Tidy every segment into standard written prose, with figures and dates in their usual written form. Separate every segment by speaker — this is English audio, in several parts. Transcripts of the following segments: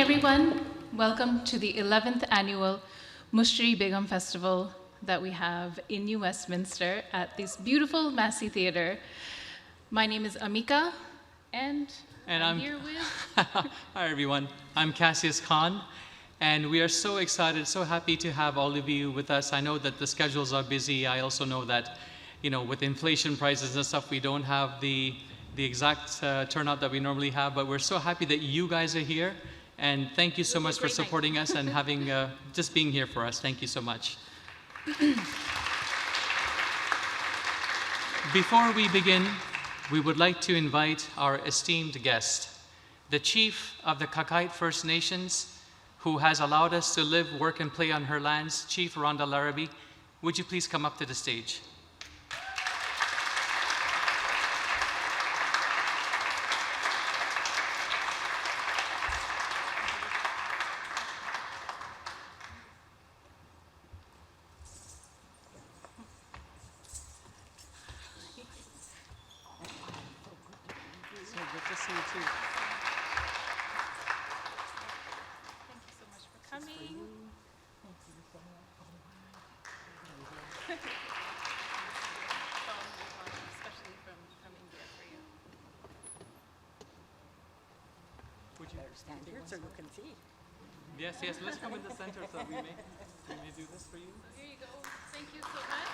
Speaker 1: everyone. Welcome to the 11th annual Mushtari Begum Festival that we have in New Westminster at this beautiful Massey Theatre. My name is Amika, and I'm here with...
Speaker 2: Hi everyone, I'm Cassius Khan, and we are so excited, so happy to have all of you with us. I know that the schedules are busy. I also know that, with inflation prices and stuff, we don't have the exact turnout that we normally have, but we're so happy that you guys are here. And thank you so much for supporting us and having just being here for us. Thank you so much. Before we begin, we would like to invite our esteemed guest, the Chief of the Kakite First Nations, who has allowed us to live, work, and play on her lands, Chief Rhonda Larrabee. Would you please come up to the stage?
Speaker 3: Stand here so you can see.
Speaker 2: Yes, let's come in the center so we may do this for you.
Speaker 1: Here you go. Thank you so much.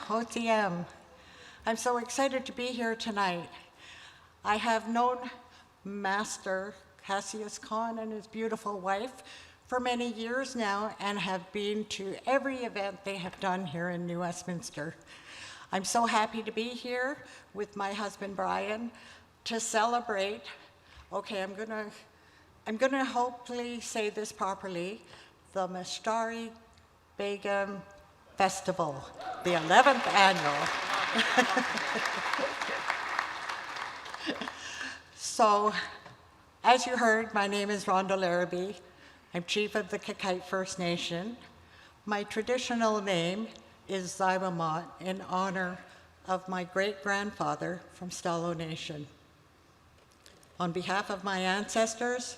Speaker 3: OCM. I'm so excited to be here tonight. I have known Master Cassius Khan and his beautiful wife for many years now and have been to every event they have done here in New Westminster. I'm so happy to be here with my husband Brian to celebrate. Okay, I'm gonna hopefully say this properly, the Mushtari Begum Festival, the 11th annual. So, as you heard, my name is Rhonda Larrabee. I'm Chief of the Kakite First Nation. My traditional name is Zywamot in honor of my great-grandfather from Stalo Nation. On behalf of my ancestors,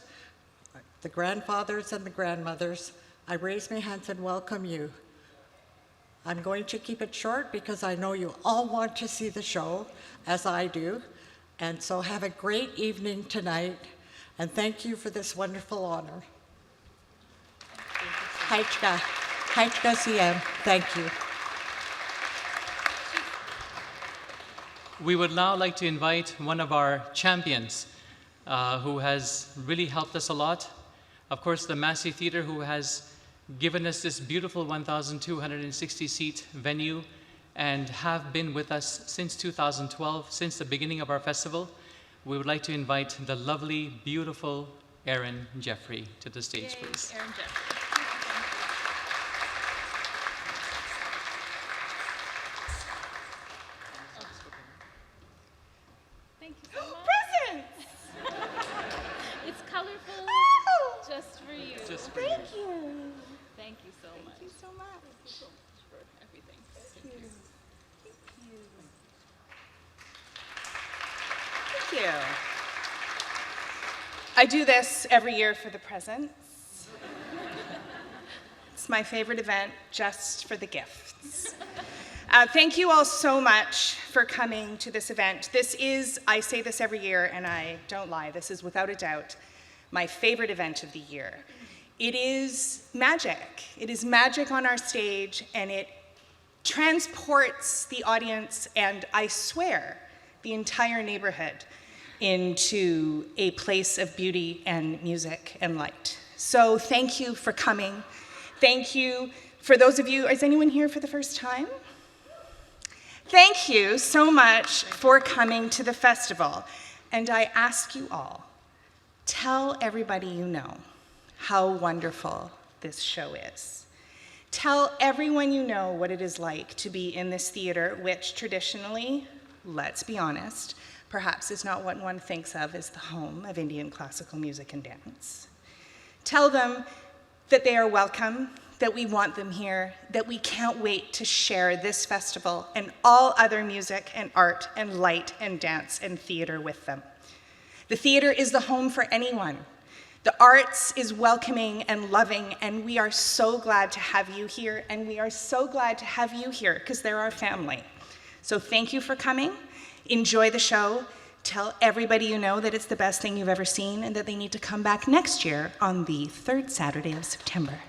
Speaker 3: the grandfathers and the grandmothers, I raise my hands and welcome you. I'm going to keep it short because I know you all want to see the show, as I do, and so have a great evening tonight, and thank you for this wonderful honor. Haichka CM, thank you.
Speaker 2: We would now like to invite one of our champions who has really helped us a lot. Of course, the Massey Theatre, who has given us this beautiful 1,260-seat venue and have been with us since 2012, since the beginning of our festival. We would like to invite the lovely, beautiful Erin Jeffrey to the stage,
Speaker 1: Yay,
Speaker 2: please.
Speaker 1: Erin Jeffrey. Thank you so much.
Speaker 3: Presents!
Speaker 1: It's colorful, just for you.
Speaker 2: Just for
Speaker 3: Thank you.
Speaker 1: Thank you so much.
Speaker 3: Thank you so much.
Speaker 1: Thank you so much for everything.
Speaker 3: Thank you. Thank you.
Speaker 4: I do this every year for the presents. It's my favorite event, just for the gifts. Thank you all so much for coming to this event. This is, I say this every year, and I don't lie, this is without a doubt my favorite event of the year. It is magic. It is magic on our stage, and it transports the audience, and I swear, the entire neighborhood into a place of beauty and music and light. So thank you for coming. Thank you for those of you, is anyone here for the first time? Thank you so much for coming to the festival. And I ask you all, tell everybody you know how wonderful this show is. Tell everyone you know what it is like to be in this theater, which traditionally, let's be honest, perhaps is not what one thinks of as the home of Indian classical music and dance. Tell them that they are welcome, that we want them here, that we can't wait to share this festival and all other music and art and light and dance and theater with them. The theater is the home for anyone. The arts is welcoming and loving, and we are so glad to have you here, and we are so glad to have you here because they're our family. So thank you for coming. Enjoy the show. Tell everybody you know that it's the best thing you've ever seen and that they need to come back next year on the 3rd Saturday of September.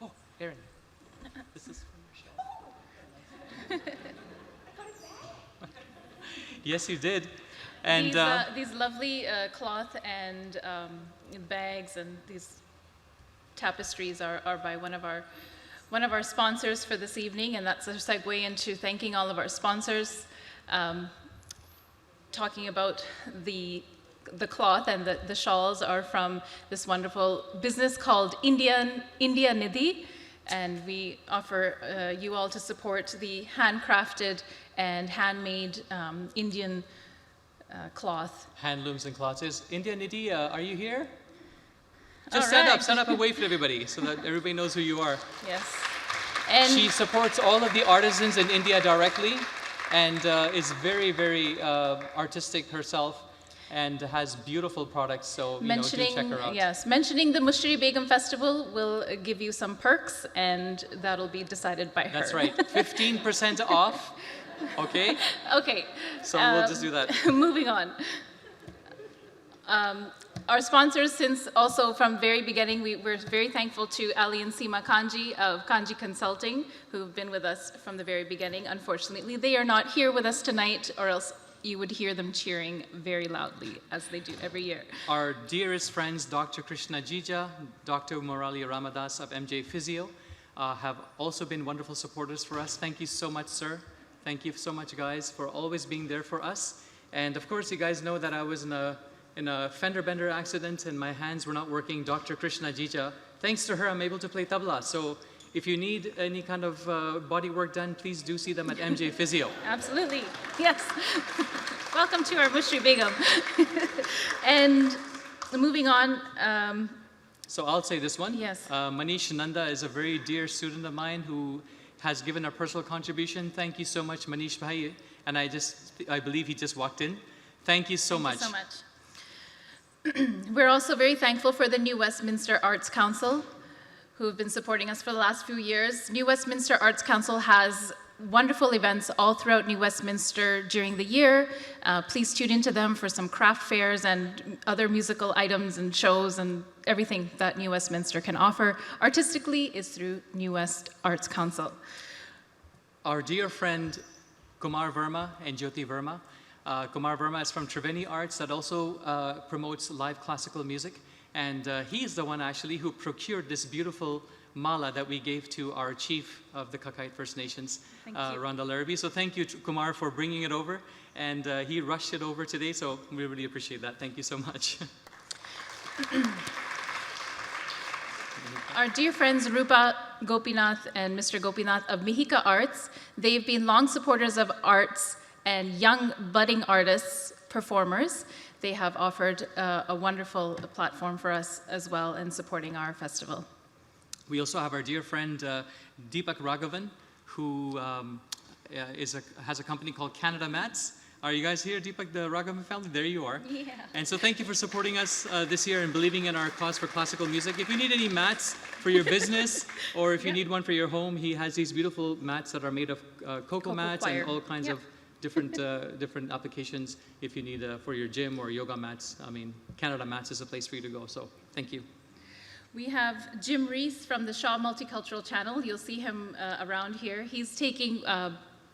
Speaker 2: Oh, Erin, this is from your show. Yes, you did. And
Speaker 1: these lovely cloth and bags and these tapestries are by one of our sponsors for this evening, and that's a segue into thanking all of our sponsors. Talking about the cloth and the shawls are from this wonderful business called India Nidhi, and we offer you all to support the handcrafted and handmade Indian cloth.
Speaker 2: handlooms and cloths. Is India Nidhi, are you here?
Speaker 1: All
Speaker 2: Just
Speaker 1: right.
Speaker 2: stand up and wave to everybody so that everybody knows who you are.
Speaker 1: Yes. And
Speaker 2: She supports all of the artisans in India directly and is very, very artistic herself and has beautiful products, so do check her out.
Speaker 1: Yes, mentioning the Mushtari Begum Festival will give you some perks, and that'll be decided by her.
Speaker 2: That's right, 15% off, okay?
Speaker 1: Okay.
Speaker 2: So we'll just do that.
Speaker 1: Moving on. Our sponsors, since also from very beginning, we're very thankful to Ali and Seema Kanji of Kanji Consulting, who've been with us from the very beginning. Unfortunately, they are not here with us tonight, or else you would hear them cheering very loudly, as they do every year.
Speaker 2: Our dearest friends, Dr. Krishna Jija, Dr. Murali Ramadas of MJ Physio, have also been wonderful supporters for us. Thank you so much, sir. Thank you so much, guys, for always being there for us. And of course, you guys know that I was in a fender bender accident and my hands were not working. Dr. Krishna Jija, thanks to her, I'm able to play tabla. So if you need any kind of body work done, please do see them at MJ Physio.
Speaker 1: Absolutely, yes. Welcome to our Mushtari Begum. And moving on,
Speaker 2: So I'll say this one.
Speaker 1: Yes.
Speaker 2: Manish Nanda is a very dear student of mine who has given a personal contribution. Thank you so much, Manish Bhai. And I believe he just walked in. Thank you so much.
Speaker 1: Thank you so much. We're also very thankful for the New Westminster Arts Council, who have been supporting us for the last few years. New Westminster Arts Council has wonderful events all throughout New Westminster during the year. Please tune into them for some craft fairs and other musical items and shows and everything that New Westminster can offer artistically is through New West Arts Council.
Speaker 2: Our dear friend Kumar Verma and Jyoti Verma. Kumar Verma is from Triveni Arts that also promotes live classical music. And he is the one actually who procured this beautiful mala that we gave to our chief of the Kakite First Nations, Rhonda Larrabee. So thank you, Kumar, for bringing it over. And he rushed it over today, so we really appreciate that. Thank you so much.
Speaker 1: Our dear friends Rupa Gopinath and Mr. Gopinath of Mihika Arts, they've been long supporters of arts and young budding artists, performers. They have offered a wonderful platform for us as well in supporting our festival.
Speaker 2: We also have our dear friend Deepak Raghavan, who has a company called Canada Mats. Are you guys here, Deepak, the Raghavan family? There you are.
Speaker 1: Yeah.
Speaker 2: And so thank you for supporting us this year and believing in our cause for classical music. If you need any mats for your business or if you need one for your home, he has these beautiful mats that are made of cocoa mats
Speaker 1: wire.
Speaker 2: and all kinds of different applications. If you need for your gym or yoga mats, I mean, Canada Mats is a place for you to go. So thank you.
Speaker 1: We have Jim Reese from the Shaw Multicultural Channel. You'll see him around here. He's taking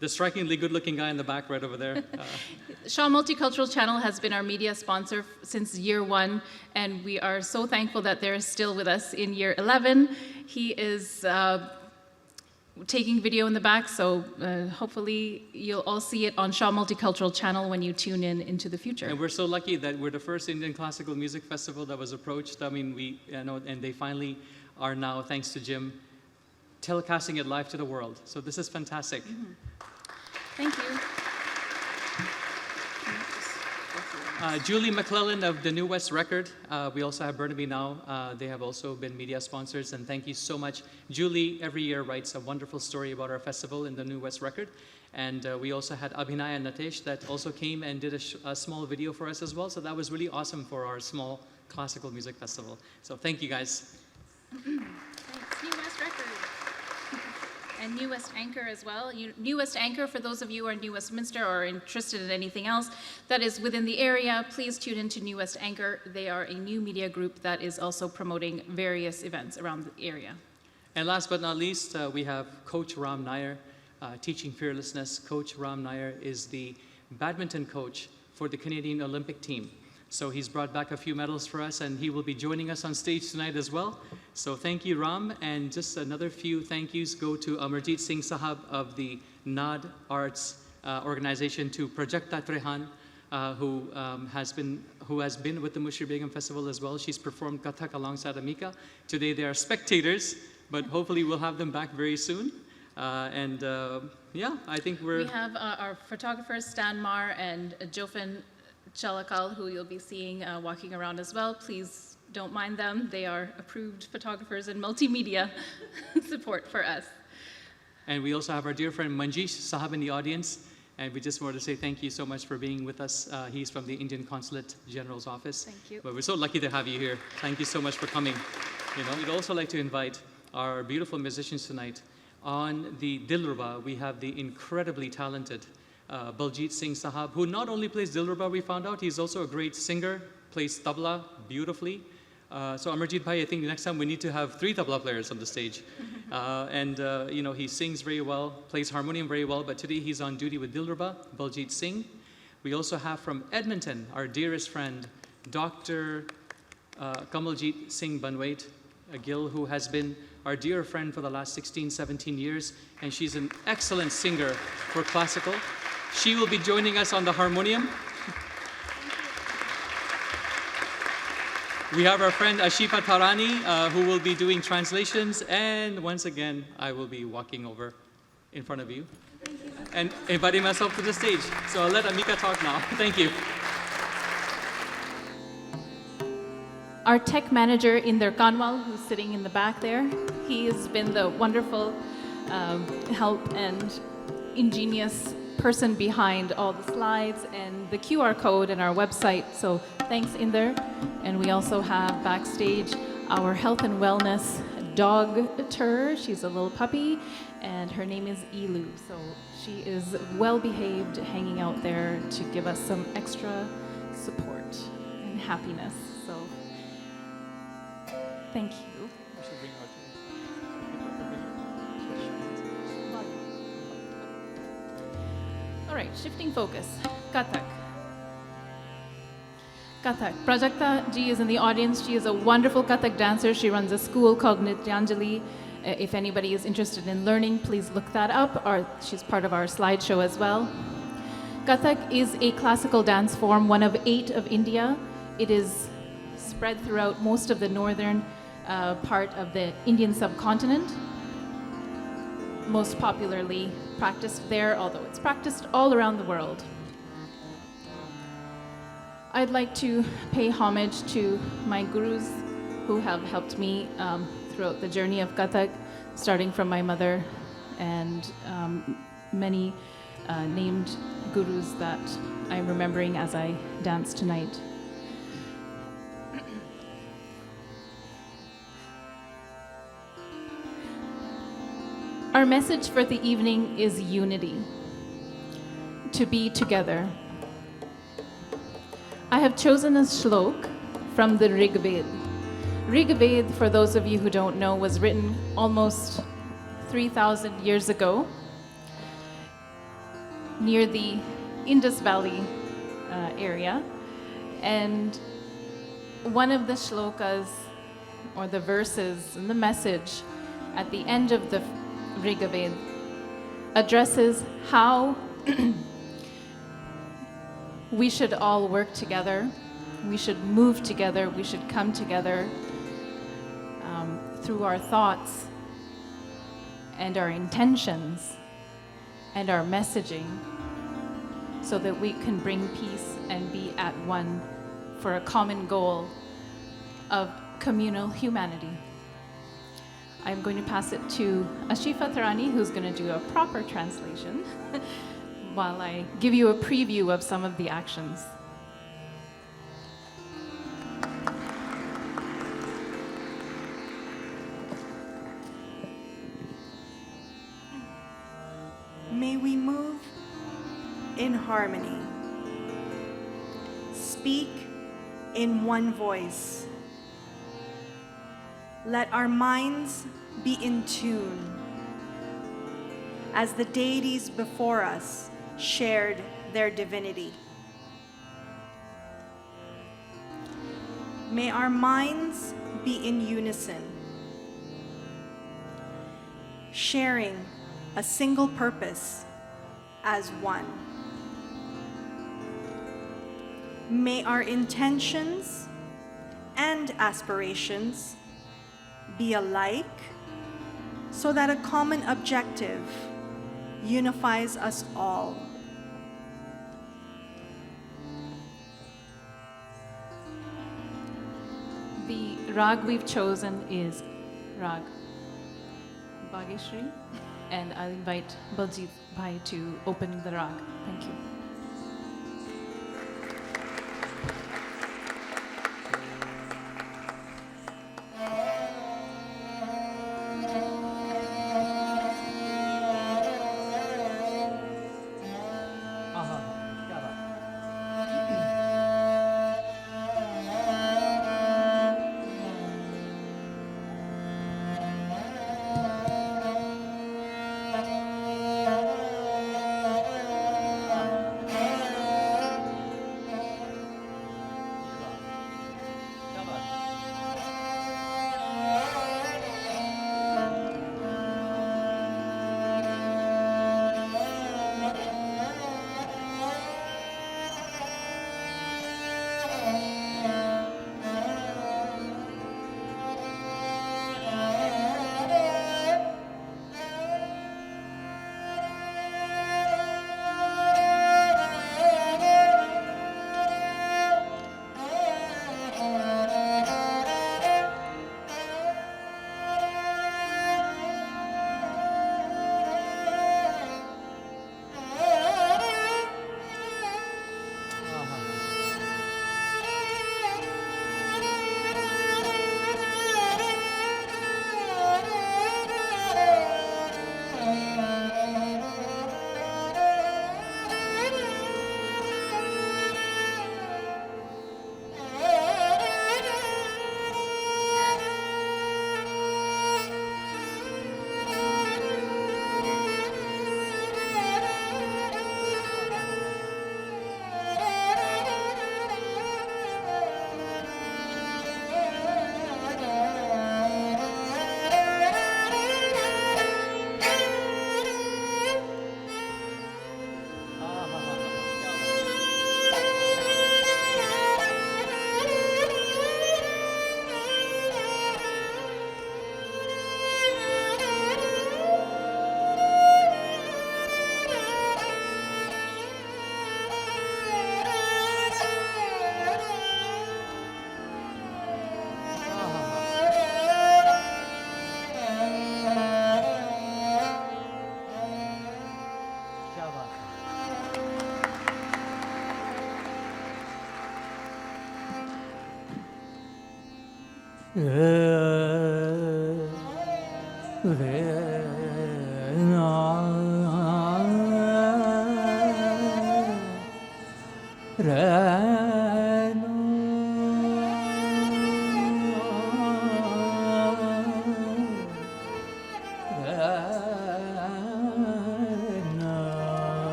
Speaker 2: the strikingly good-looking guy in the back right over there.
Speaker 1: Shaw Multicultural Channel has been our media sponsor since year 1, and we are so thankful that they're still with us in year 11. He is taking video in the back, so hopefully you'll all see it on Shaw Multicultural Channel when you tune in into the future.
Speaker 2: And we're so lucky that we're the first Indian classical music festival that was approached. I mean, and they finally are now, thanks to Jim, telecasting it live to the world. So this is fantastic.
Speaker 1: Thank you.
Speaker 2: Julie McClellan of the New West Record. We also have Burnaby Now. They have also been media sponsors, and thank you so much. Julie every year writes a wonderful story about our festival in the New West Record. And we also had Abhinay and Natesh that also came and did a small video for us as well. So that was really awesome for our small classical music festival. So thank you guys.
Speaker 1: Thanks, New West Record. And New West Anchor as well. New West Anchor, for those of you who are in New Westminster or interested in anything else that is within the area, please tune into New West Anchor. They are a new media group that is also promoting various events around the area.
Speaker 2: And last but not least, we have Coach Ram Nair, Teaching Fearlessness. Coach Ram Nair is the badminton coach for the Canadian Olympic team. So he's brought back a few medals for us, and he will be joining us on stage tonight as well. So thank you, Ram. And just another few thank yous go to Amarjeet Singh Sahab of the NAD Arts organization, to Prajakta Trehan, who has been with the Mushtari Begum Festival as well. She's performed Kathak alongside Amika. Today they are spectators, but hopefully we'll have them back very soon. Yeah, I think we
Speaker 1: have our photographers, Stan Mar and Jofin Chalakal, who you'll be seeing walking around as well. Please don't mind them. They are approved photographers and multimedia support for us.
Speaker 2: And we also have our dear friend Manjeesh Sahab in the audience. And we just wanted to say thank you so much for being with us. He's from the Indian Consulate General's office.
Speaker 1: Thank you.
Speaker 2: But we're so lucky to have you here. Thank you so much for coming. We'd also like to invite our beautiful musicians tonight. On the Dilruba, we have the incredibly talented Baljit Singh Sahab, who not only plays Dilruba, we found out, he's also a great singer, plays tabla beautifully. So Amarjeet Bhai, I think next time we need to have 3 tabla players on the stage. He sings very well, plays harmonium very well, but today he's on duty with Dilruba, Baljit Singh. We also have from Edmonton, our dearest friend, Dr. Kamaljit Singh Banwait, a Gill, who has been our dear friend for the last 16, 17 years, and she's an excellent singer for classical. She will be joining us on the harmonium. We have our friend Ashifa Tarani, who will be doing translations, and once again, I will be walking over in front of you and inviting myself to the stage. So I'll let Amika talk now. Thank you.
Speaker 1: Our tech manager, Inder Kanwal, who's sitting in the back there, he has been the wonderful help and ingenious person behind all the slides and the QR code and our website. So thanks, Inder. And we also have backstage our health and wellness dog tour. She's a little puppy, and her name is Elu. So she is well behaved, hanging out there to give us some extra support and happiness. So thank you. All right, shifting focus. Kathak. Kathak. Prajakta ji is in the audience. She is a wonderful Kathak dancer. She runs a school called Nityanjali. If anybody is interested in learning, please look that up. She's part of our slideshow as well. Kathak is a classical dance form, one of 8 of India. It is spread throughout most of the northern part of the Indian subcontinent. Most popularly practiced there, although it's practiced all around the world. I'd like to pay homage to my gurus who have helped me throughout the journey of Kathak, starting from my mother and many named gurus that I'm remembering as I dance tonight. Our message for the evening is unity, to be together. I have chosen a shlok from the Rig Veda. Rig Veda, for those of you who don't know, was written almost 3,000 years ago near the Indus Valley area. And one of the shlokas, or the verses and the message at the end of the Rig Veda addresses how we should all work together, we should move together, we should come together through our thoughts and our intentions and our messaging so that we can bring peace and be at one for a common goal of communal humanity. I'm going to pass it to Ashifa Tarani, who's going to do a proper translation while I give you a preview of some of the actions.
Speaker 5: May we move in harmony, speak in one voice. Let our minds be in tune as the deities before us shared their divinity. May our minds be in unison, sharing a single purpose as one. May our intentions and aspirations be alike so that a common objective unifies us all.
Speaker 1: The rag we've chosen is Rag Bhageshri, and I'll invite Baljit Bhai to open the rag. Thank you.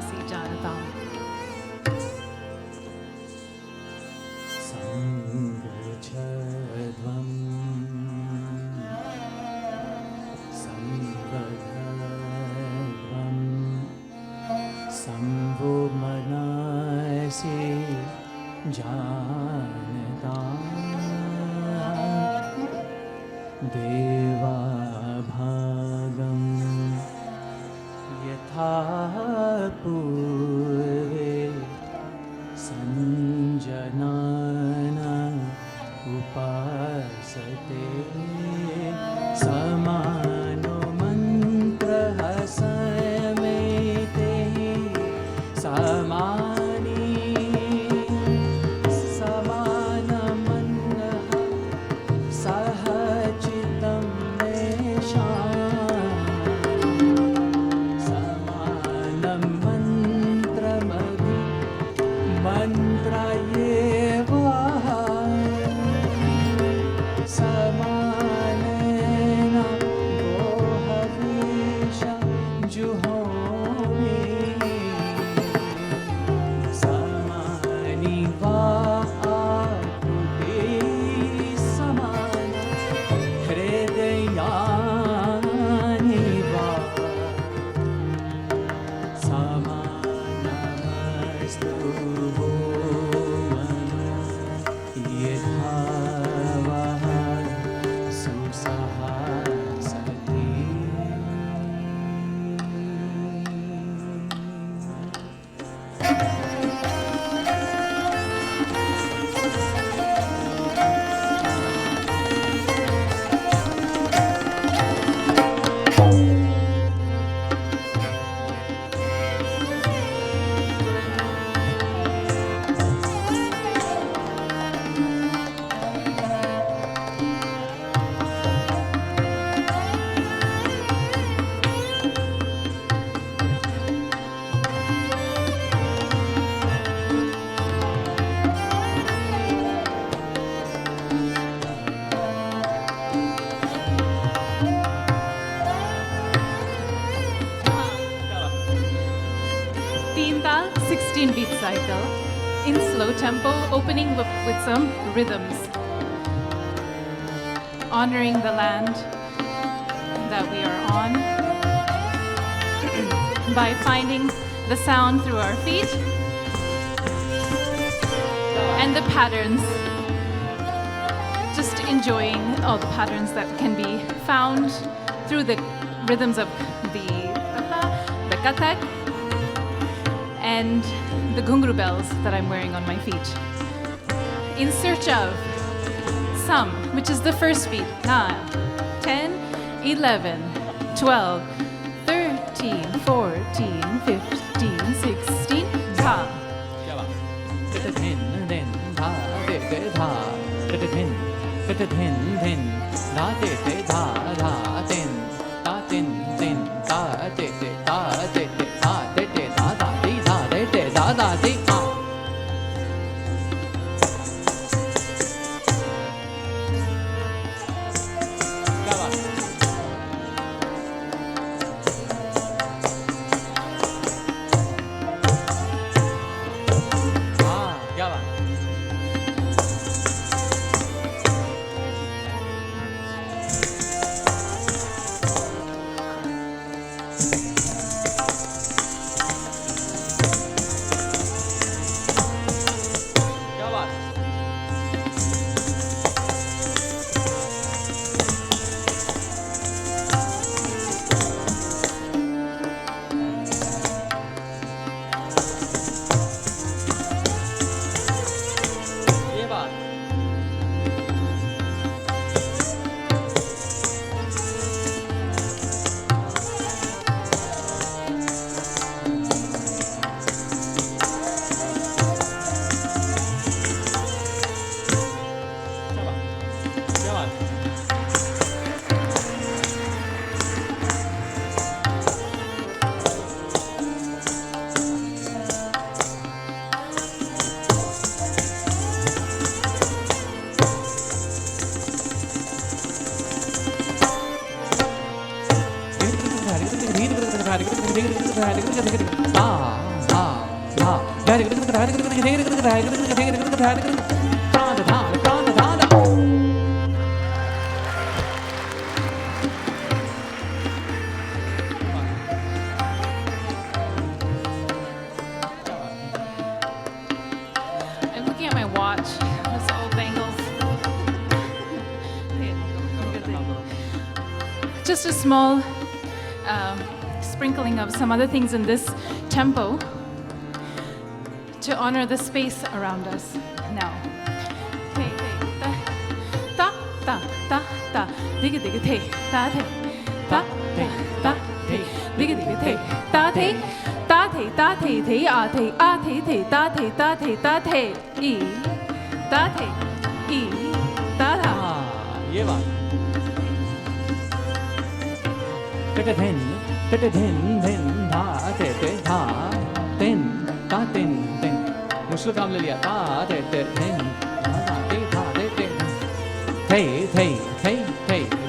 Speaker 1: Masi Janatam.
Speaker 6: Sangachadvam Sambhadvam Sambhumanasi Janatam Deva Bhagam Yatha Purve Sanjanana Upasate Samano Mantra Samete Samani Samana Manna Sahachitam Meshan Samanam Mantramabhi Mantrayeva Samanena Gohavisha Juhomi Samani Vaakuti Samana Hridayani Va Samanamastu Bhumano Yetha Vaha Susahasati
Speaker 1: Teen Tal, 16-beat cycle in slow tempo, opening with some rhythms, honoring the land that we are on by finding the sound through our feet and the patterns, just enjoying all the patterns that can be found through the rhythms of the kathak and the ghungru bells that I'm wearing on my feet. In search of some, which is the first beat, 9, 10, 11, 12, 13, 14, 15, 16, ta.
Speaker 6: Thin thin tha de de tha thin thin thin da de de tha tha thin ta thin thin ta de de ta de de ta de de ta da di tha de de ta da di ta क्या बात हाँ क्या बात क्या बात ये बात क्या बात
Speaker 1: I'm looking at my watch. It's all bangles. Just a small sprinkling of some other things in this tempo to honor the space around us now. Hey, hey, ta, ta, ta, ta, digga digga te, ta te, ta, ta, te, digga digga te, ta te, ta te, ta te, te, a te, ta te, ta te, ta te, e, ta te, e, ta ta.
Speaker 6: ये बात टेटे धिन धिन धा ते धा तिन ता तिन तिन मुश्किल काम ले लिया ता ते धिन धा ते धा ते थे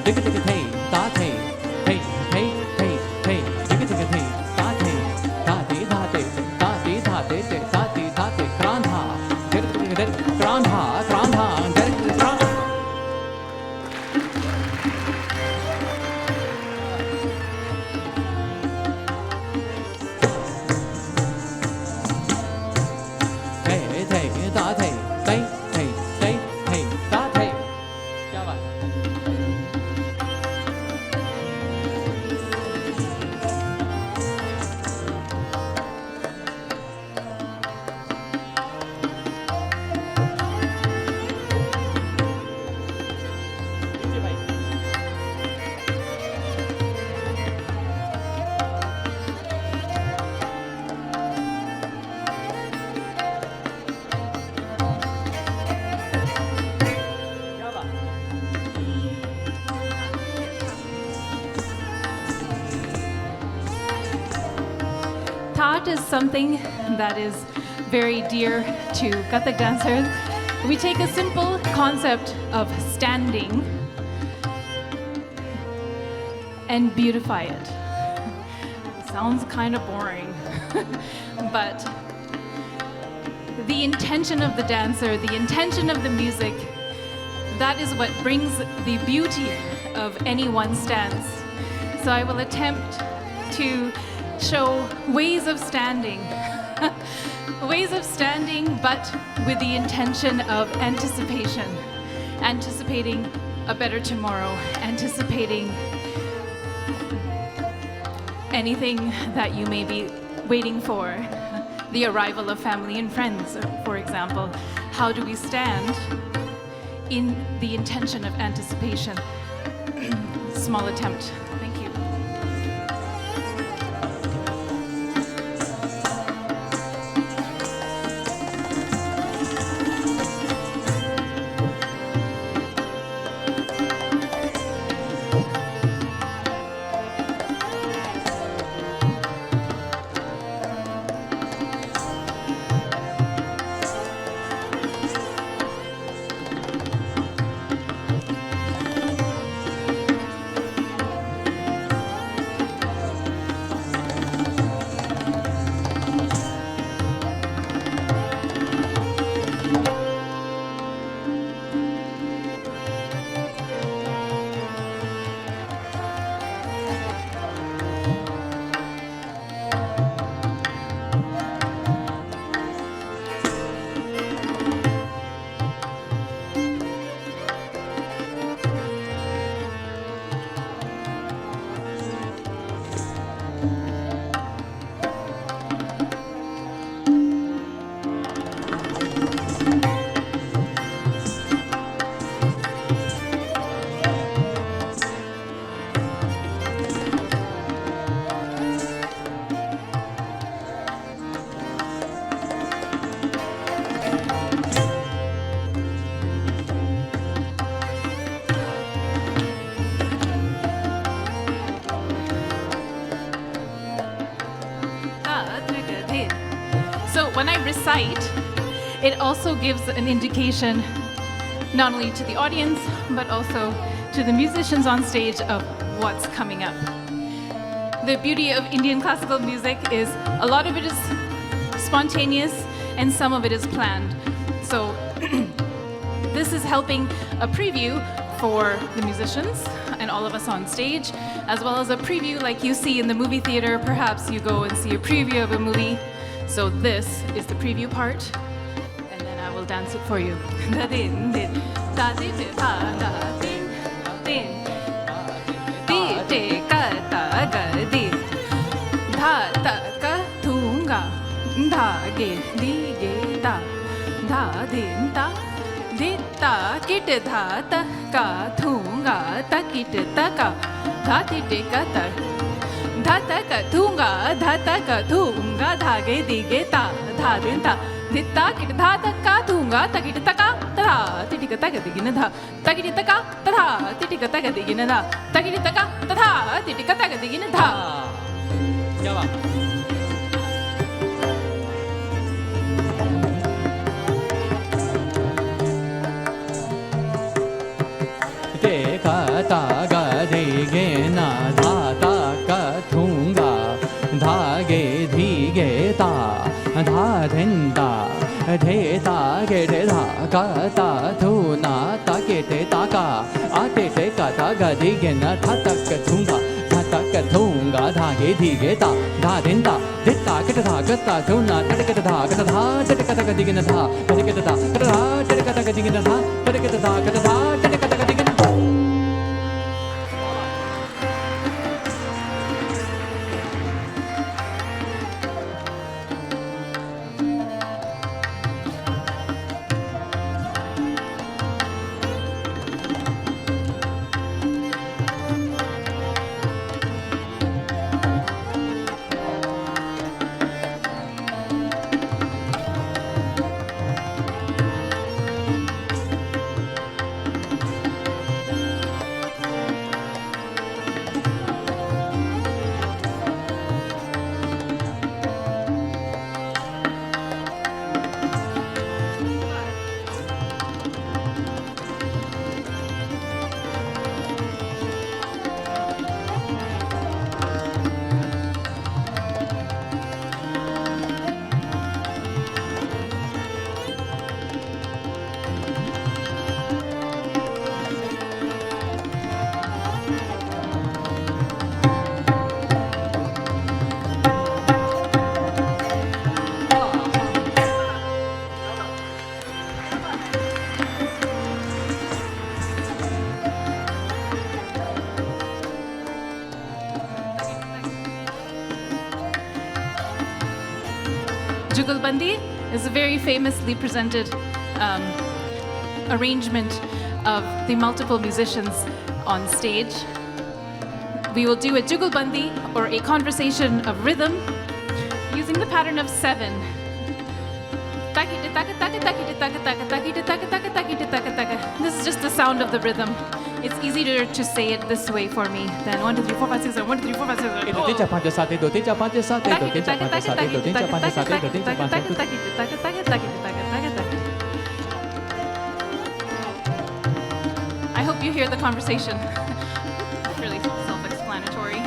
Speaker 6: दिग दिग थे ता थे दिग दिग थे ता थे धा ते धा ते क्रांधा क्रांधा क्रांधा
Speaker 1: Tat is something that is very dear to Kathak dancers. We take a simple concept of standing and beautify it. Sounds kind of boring, but the intention of the dancer, the intention of the music, that is what brings the beauty of anyone's dance. So I will attempt to show ways of standing, but with the intention of anticipation, anticipating a better tomorrow, anticipating anything that you may be waiting for, the arrival of family and friends, for example. How do we stand in the intention of anticipation? Small attempt. Thank you. When I recite, it also gives an indication not only to the audience, but also to the musicians on stage of what's coming up. The beauty of Indian classical music is a lot of it is spontaneous. and some of it is planned. So this is helping a preview for the musicians and all of us on stage, as well as a preview like you see in the movie theater. Perhaps you go and see a preview of a movie. So this is the preview part, and then I will dance it for you. Ditta kit dha ta ka thunga ta kit ta ka dha ti te ka ta dha ta ka thunga dha ta ka thunga dha ge di ge ta dha din ta ditta kit dha ta ka thunga ta kit ta ka ta ti ti ka ta ga di gina dha ta kit ta ka ta dha ti ti ka ta ga di gina dha ta kit ta ka ta dha ti ti ka ta ga di gina dha.
Speaker 2: क्या बात
Speaker 6: ka ta ga de ge na dha ta ka thunga dha ge dhi ge ta dha den ta de ta ge de dha ka ta thu na ta ge de ta ka a de de ka ta ga de ge na dha ta ka thunga dha ta ka thunga dha ge dhi ge ta dha den ta de ta ge dha ka ta thu na ta ge dha ka dha de ka ta ga de ge na dha ka ge dha ka dha de ka ta ga de ge na dha ka ge dha ka dha de ka ta ga de ge na
Speaker 1: Jugalbandi is a very famously presented arrangement of the multiple musicians on stage. We will do a Jugalbandi, or a conversation of rhythm, using the pattern of 7. This is just the sound of the rhythm. It's easier to say it this way for me than 1, 2, 3, 4, 5, 6, 7, 1, 2, 3, 4, 5, 6, 7.
Speaker 6: 1 2 3 4 5 6 7 2 3 4 5 6 7 2 3 4 5 6 7 2 3 4 5 6 7 2 3 4 5 6
Speaker 1: I hope you hear the conversation. It's really self-explanatory.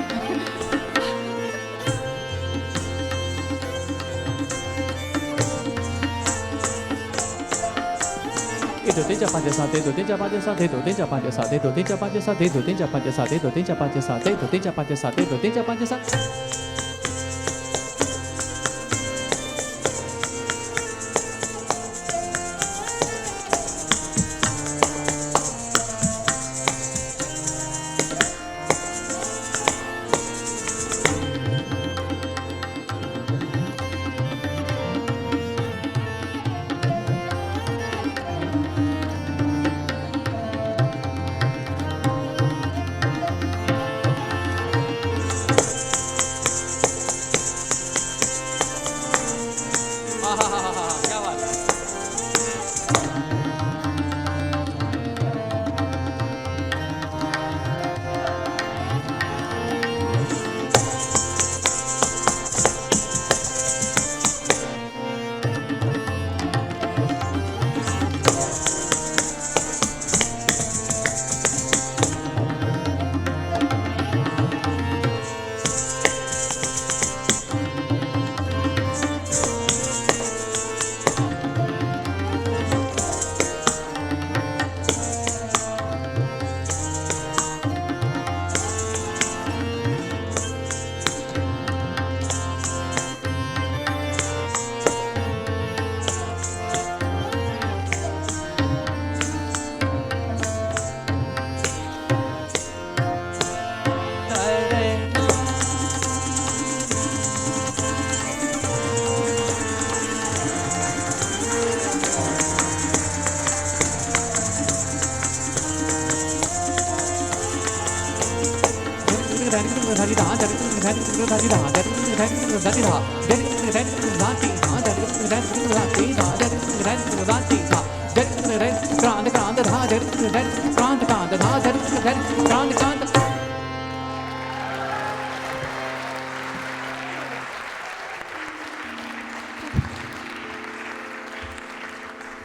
Speaker 6: 1 2 3 4 5 6 7 2 3 4 5 6 7 2 3 4 5 6 7 2 3 4 5 6 7 2 3 4 5 6 7 2 3 4 5 6 7 2 3 4 5 6 7 2 3 4 5 6 7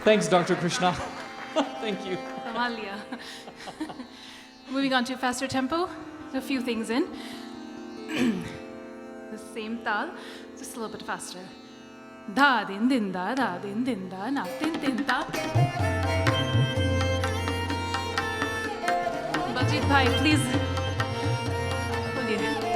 Speaker 6: Thanks, Dr. Krishna. Thank you.
Speaker 1: Amalia. Moving on to a faster tempo, a few things in. The same tal, just a little bit faster. Da din din da na din din da. Baljit bhai, please. बोलिए.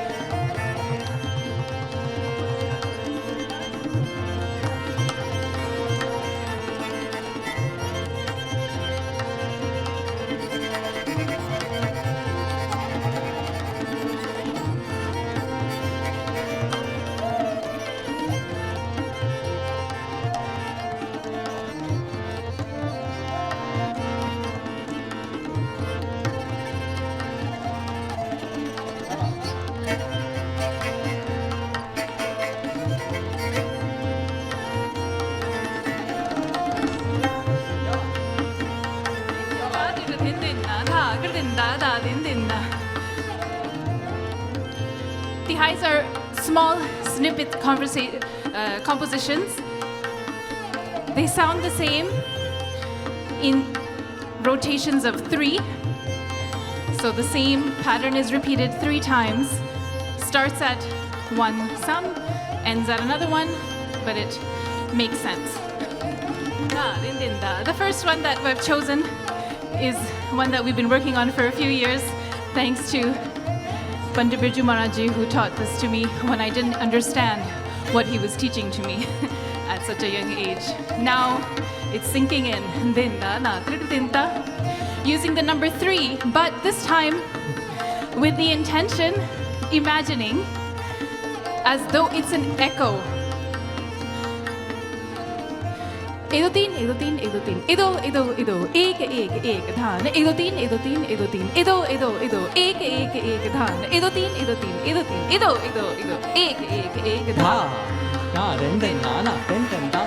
Speaker 1: The highs are small snippet compositions. They sound the same in rotations of 3. So the same pattern is repeated 3 times. Starts at one sum, ends at another one, but it makes sense. The first one that we've chosen is one that we've been working on for a few years, thanks to Pandit Birju Maharaj, who taught this to me when I didn't understand what he was teaching to me at such a young age. Now it's sinking in. Using the number 3, but this time with the intention, imagining as though it's an echo. Edo teen, edo teen, edo teen, edo, edo, edo, ek, dhan, edo teen, edo teen, edo teen, edo, edo, edo, ek, dhan, edo teen, edo teen, edo teen, edo, edo, edo, ek, dhan.
Speaker 6: Na, den, na, den, da.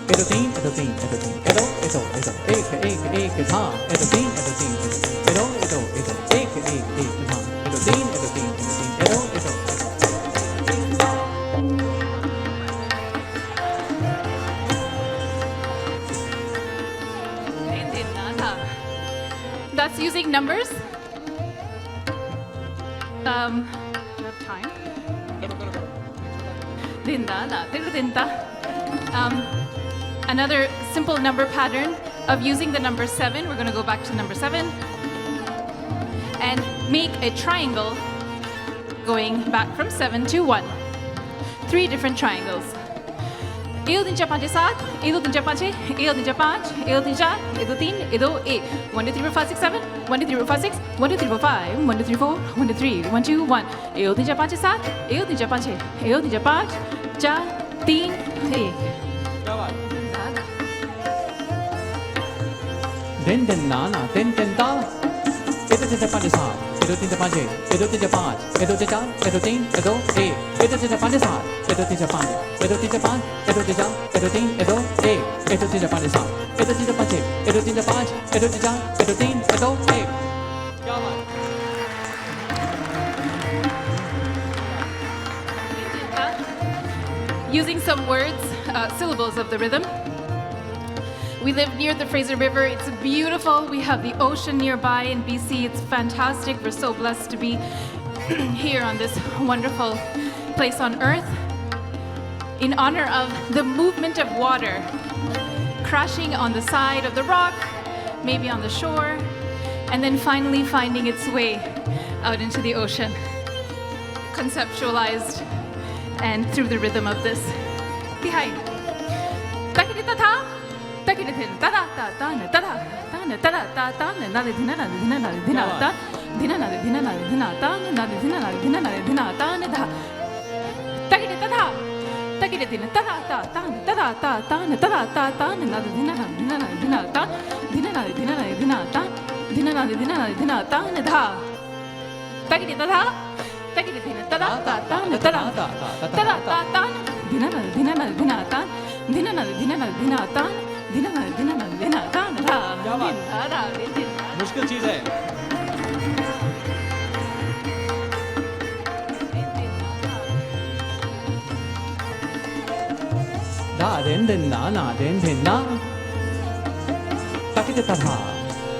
Speaker 6: Edo teen, edo teen, edo teen, edo, edo, edo, ek, dhan, edo teen, edo teen, edo, edo, edo, ek, dhan.
Speaker 1: That's using numbers. You have time. Another simple number pattern of using the number 7. We're going to go back to number 7 and make a triangle going back from 7 to 1. 3 different triangles. 1 3 4 5 7 1 2 3 4 5 1 2 3 4 5 1 2 3 1 2 3 1 2 3 4 5 6 7 1 2 3 4 5 6 1 2 3 4 5 1 2 3 4 1 2 3 1 2 1 1 3 4 5 7 1 2 3 4 5 1 2 3 5 4 3 1
Speaker 6: Den, na, den, da. Edo teen, 5 edo teen, 5 edo teen, 5 edo teen, 4 edo teen, edo, edo teen, 5 edo teen, 5 edo teen, 5 edo teen, 4 edo teen, edo, edo teen, 5 edo teen, 5 edo teen, 5 edo teen, 4 edo teen, edo,
Speaker 1: Using some words, syllables of the rhythm. We live near the Fraser River. It's beautiful. We have the ocean nearby in BC. It's fantastic. We're so blessed to be here on this wonderful place on earth. In honor of the movement of water crashing on the side of the rock, maybe on the shore, and then finally finding its way out into the ocean, conceptualized and through the rhythm of this. Tihai.
Speaker 6: मुश्किल चीज है da den den na den den na takite ta tha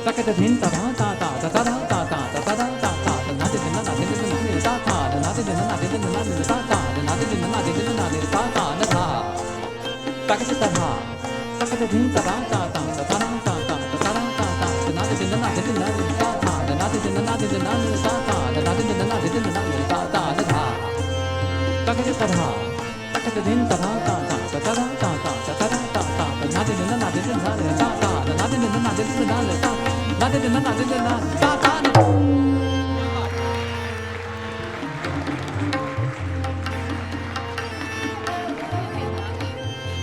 Speaker 6: takite den ta tha ta ta ta ta ta ta ta ta ta ta ta na den na den na ta ta na den na den na ta ta na den na den na ta ta na tha takite ta tha takite den ta ta ta ta ta ta ta ta ta ta ta na den na den na ta ta na den na den na ta ta na den na den na ta ta na tha takite ta tha takite den ta ta ta ta ta ta ta ta ta ta ta na den na den na ta ta na den na den na ta na den na den na ta ta na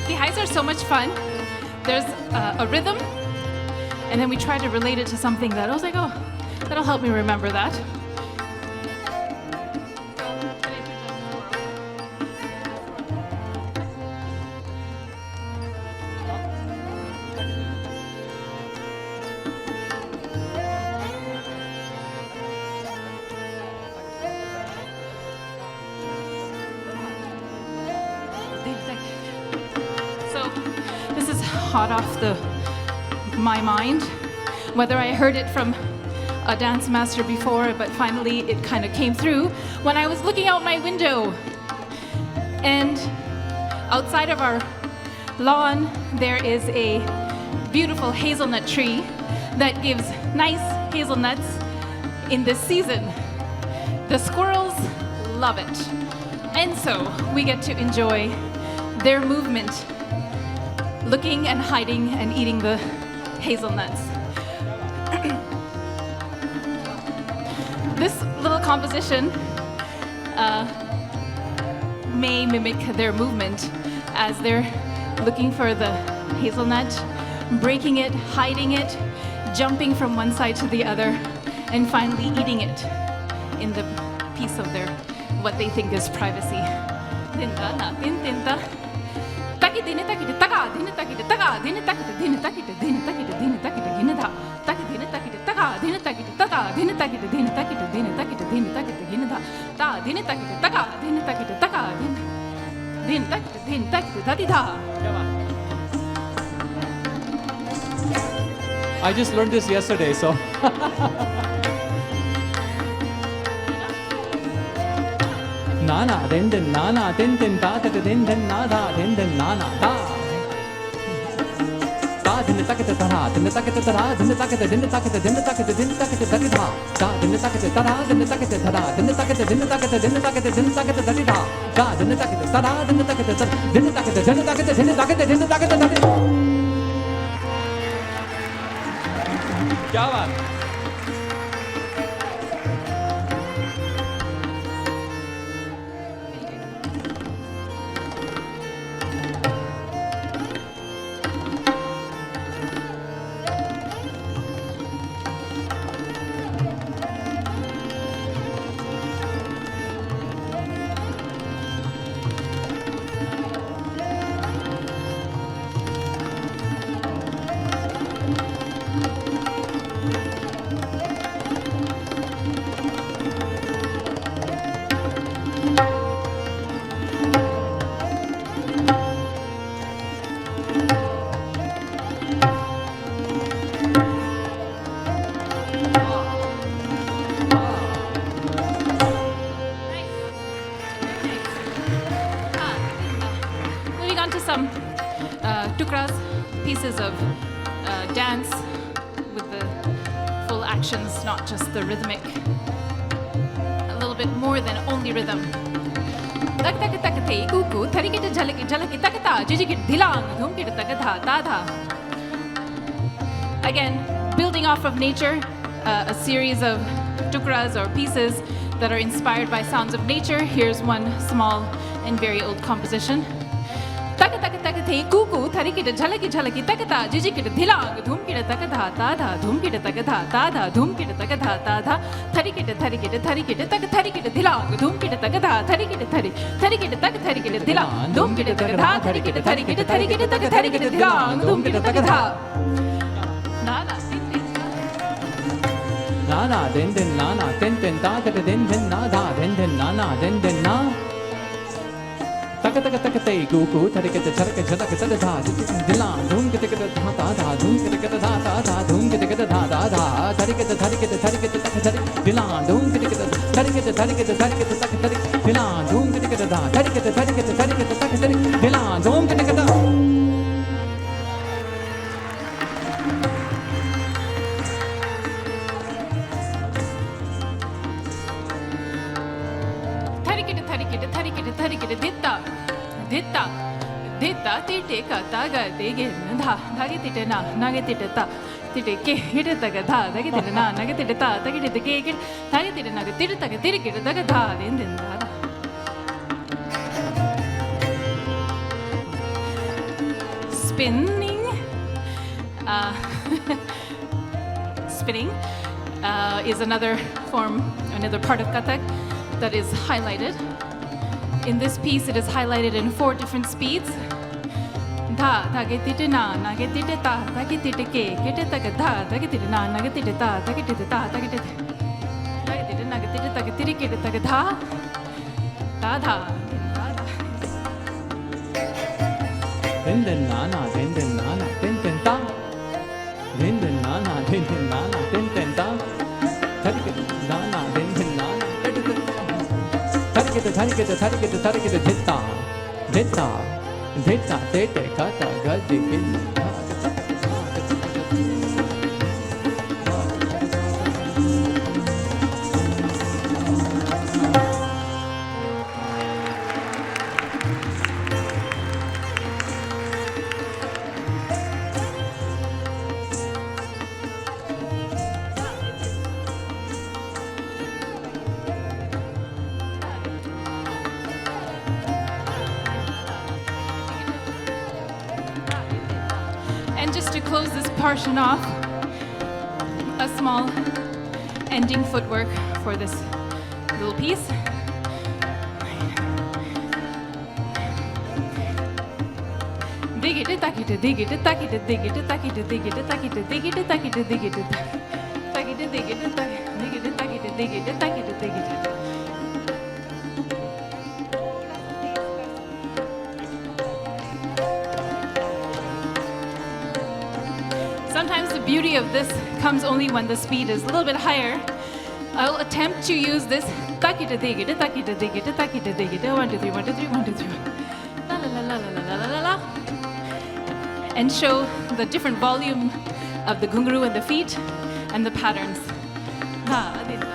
Speaker 1: The highs are so much fun. There's a rhythm, and then we try to relate it to something that I was like, oh, that'll help me remember that. So this is hot off my mind, whether I heard it from a dance master before, but finally it kind of came through when I was looking out my window. And outside of our lawn, there is a beautiful hazelnut tree that gives nice hazelnuts in this season. The squirrels love it. And so we get to enjoy their movement, looking and hiding and eating the hazelnuts. This little composition may mimic their movement as they're looking for the hazelnut, breaking it, hiding it, jumping from one side to the other, and finally eating it in the piece of their what they think is privacy.
Speaker 6: I just learned this yesterday, so na na den den na na den den ta ta den den na da den den na na da da den ta ta ta den ta ta ta den ta ta den ta ta den ta ta den ta ta da da den ta ta ta den ta ta ta den ta ta den ta ta den ta ta den ta ta da den ta ta ta den ta ta den ta ta den ta ta den ta ta den ta ta den ta ta क्या बात
Speaker 1: pieces of dance with the full actions, not just the rhythmic. A little bit more than only rhythm. Again, building off of nature, a series of tukras or pieces that are inspired by sounds of nature. Here's one small and very old composition. तक तक तक थे कुकू थरिकिट झलकी झलकी तकता जिजिकिट धिलांग धूमकिट तक धा ता धा धूमकिट तक धा ता धा धूमकिट तक धा ता धा थरिकिट थरिकिट थरिकिट तक थरिकिट धिलांग धूमकिट तक धा थरिकिट थरि थरिकिट तक थरिकिट धिलांग धूमकिट तक धा थरिकिट थरिकिट थरिकिट तक थरिकिट धिलांग धूमकिट तक धा
Speaker 6: na na den den na na ten ten ta ta den den na da den den na na den den na taka taka taka te gu gu ta ke ta chara ke chara ke ta da dila dhum ke te ke ta ta da dhum ke te ke ta ta da dhum ke te ke ta da da thari ke ta thari ke ta thari ke ta ta thari dila dhum ke te ke ta thari ke ta thari ke ta thari ke ta ta thari dila dhum ke te ke ta da thari ke ta thari ke ta thari ke ta ta thari dila dhum ke te ke ta
Speaker 1: दित्ता दित्ता दित्ता तिटे का तागा देगे धा धागे तिटे ना नागे तिटे ता तिटे के हिटे तक धा धागे तिटे ना नागे तिटे ता धागे तिटे के के धागे तिटे नागे तिटे तक तिटे के तक धा दिन दिन धा spinning spinning is another part of Kathak that is highlighted. In this piece, it is highlighted in 4 different speeds. Dha, dha ge tite na, na ge tite ta, dha ge tite ke te ta ge dha, dha ge tite na, na ge tite ta, dha ge tite ta, dha ge tite, dha ge tite na ge tite ta ge tire ke te ta ge dha, da dha, da dha.
Speaker 6: den den na na den den na na den den ta den den na na den den na na den den ta thari ke na na den den na na thari ke thari ke dhitta dhitta dhitta te te ka ta ga di ke
Speaker 1: And just to close this portion off, a small ending footwork for this little piece. Digit takit digit takit digit takit digit takit digit takit digit takit digit takit digit takit digit. Sometimes the beauty of this comes only when the speed is a little bit higher. I'll attempt to use this takita digita takita digita takita digita 1 2 3 1 2 3 1 2 3 la la la la la la la la and show the different volume of the ghungroo and the feet and the patterns. Ha, adita.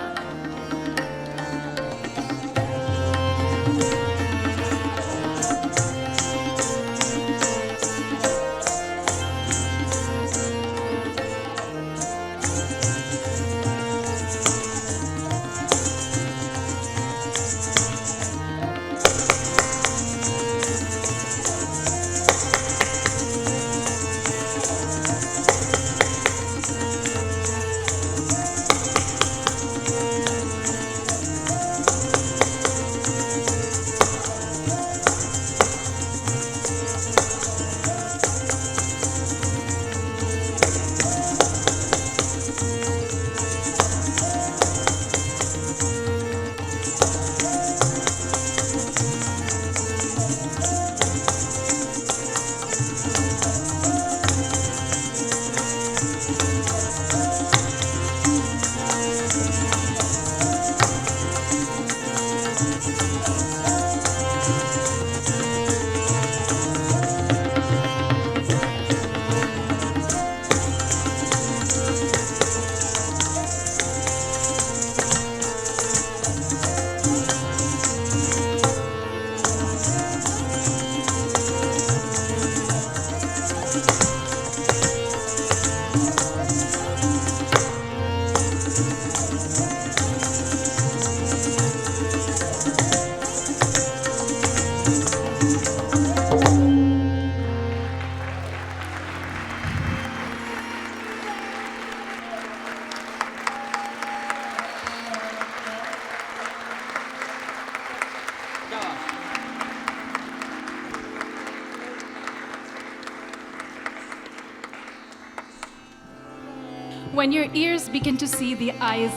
Speaker 1: when your ears begin to see, the eyes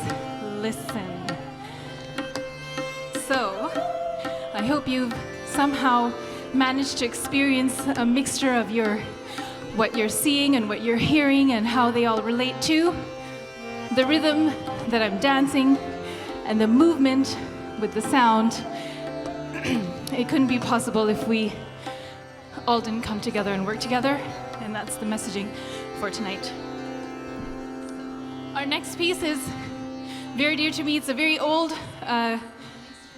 Speaker 1: listen. So, I hope you've somehow managed to experience a mixture of what you're seeing and what you're hearing and how they all relate to the rhythm that I'm dancing and the movement with the sound. It couldn't be possible if we all didn't come together and work together, and that's the messaging for tonight. Our next piece is very dear to me. It's a very old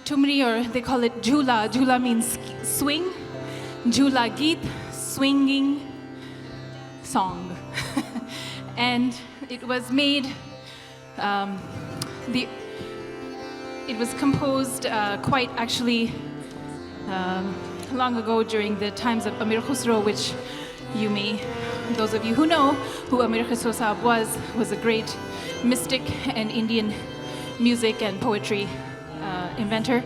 Speaker 1: tumri, or they call it jhula. Jhula means swing. Jhula geet, swinging song. And it was made, it was composed quite actually long ago during the times of Amir Khusro, which those of you who know who Amir Khusro Sahab was a great mystic and Indian music and poetry inventor.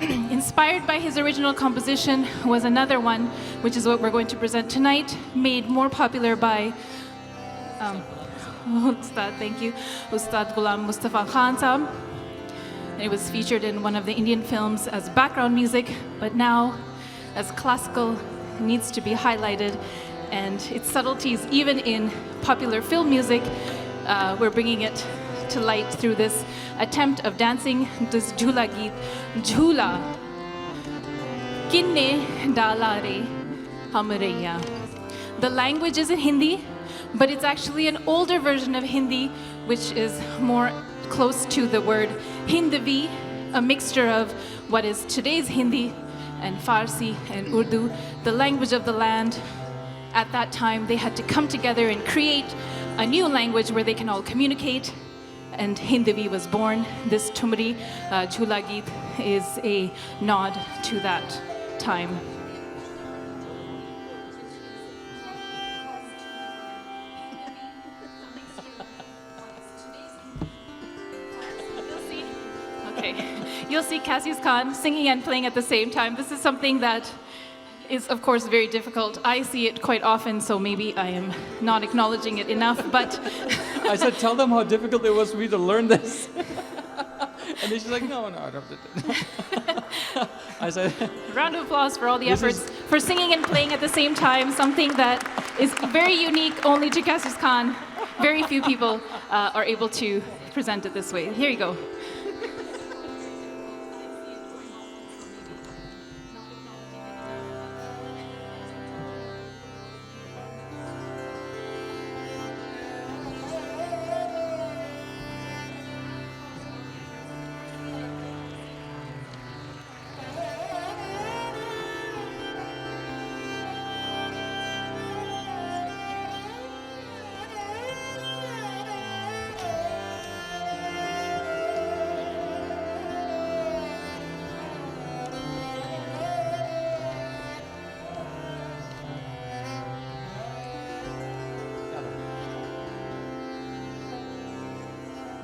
Speaker 1: Inspired by his original composition was another one, which is what we're going to present tonight, made more popular by Ustad, thank you, Ustad Ghulam Mustafa Khan Sahab. And it was featured in one of the Indian films as background music, but now as classical needs to be highlighted, and its subtleties even in popular film music, we're bringing it to light through this attempt of dancing this jhula geet. Jhula kinne dala re hamraiya. The language is in Hindi, but it's actually an older version of Hindi, which is more close to the word Hindavi, a mixture of what is today's Hindi and Farsi and Urdu, the language of the land. At that time, they had to come together and create a new language where they can all communicate, and Hindavi was born. This Tumri Jhula Geet is a nod to that time. You'll see Cassius Khan singing and playing at the same time. This is something that is, of course, very difficult. I see it quite often, so maybe I am not acknowledging it enough, but...
Speaker 6: I said, tell them how difficult it was for me to learn this. And then she's like, no, I don't. I said...
Speaker 1: Round of applause for all the efforts for singing and playing at the same time, something that is very unique only to Cassius Khan. Very few people are able to present it this way. Here you go.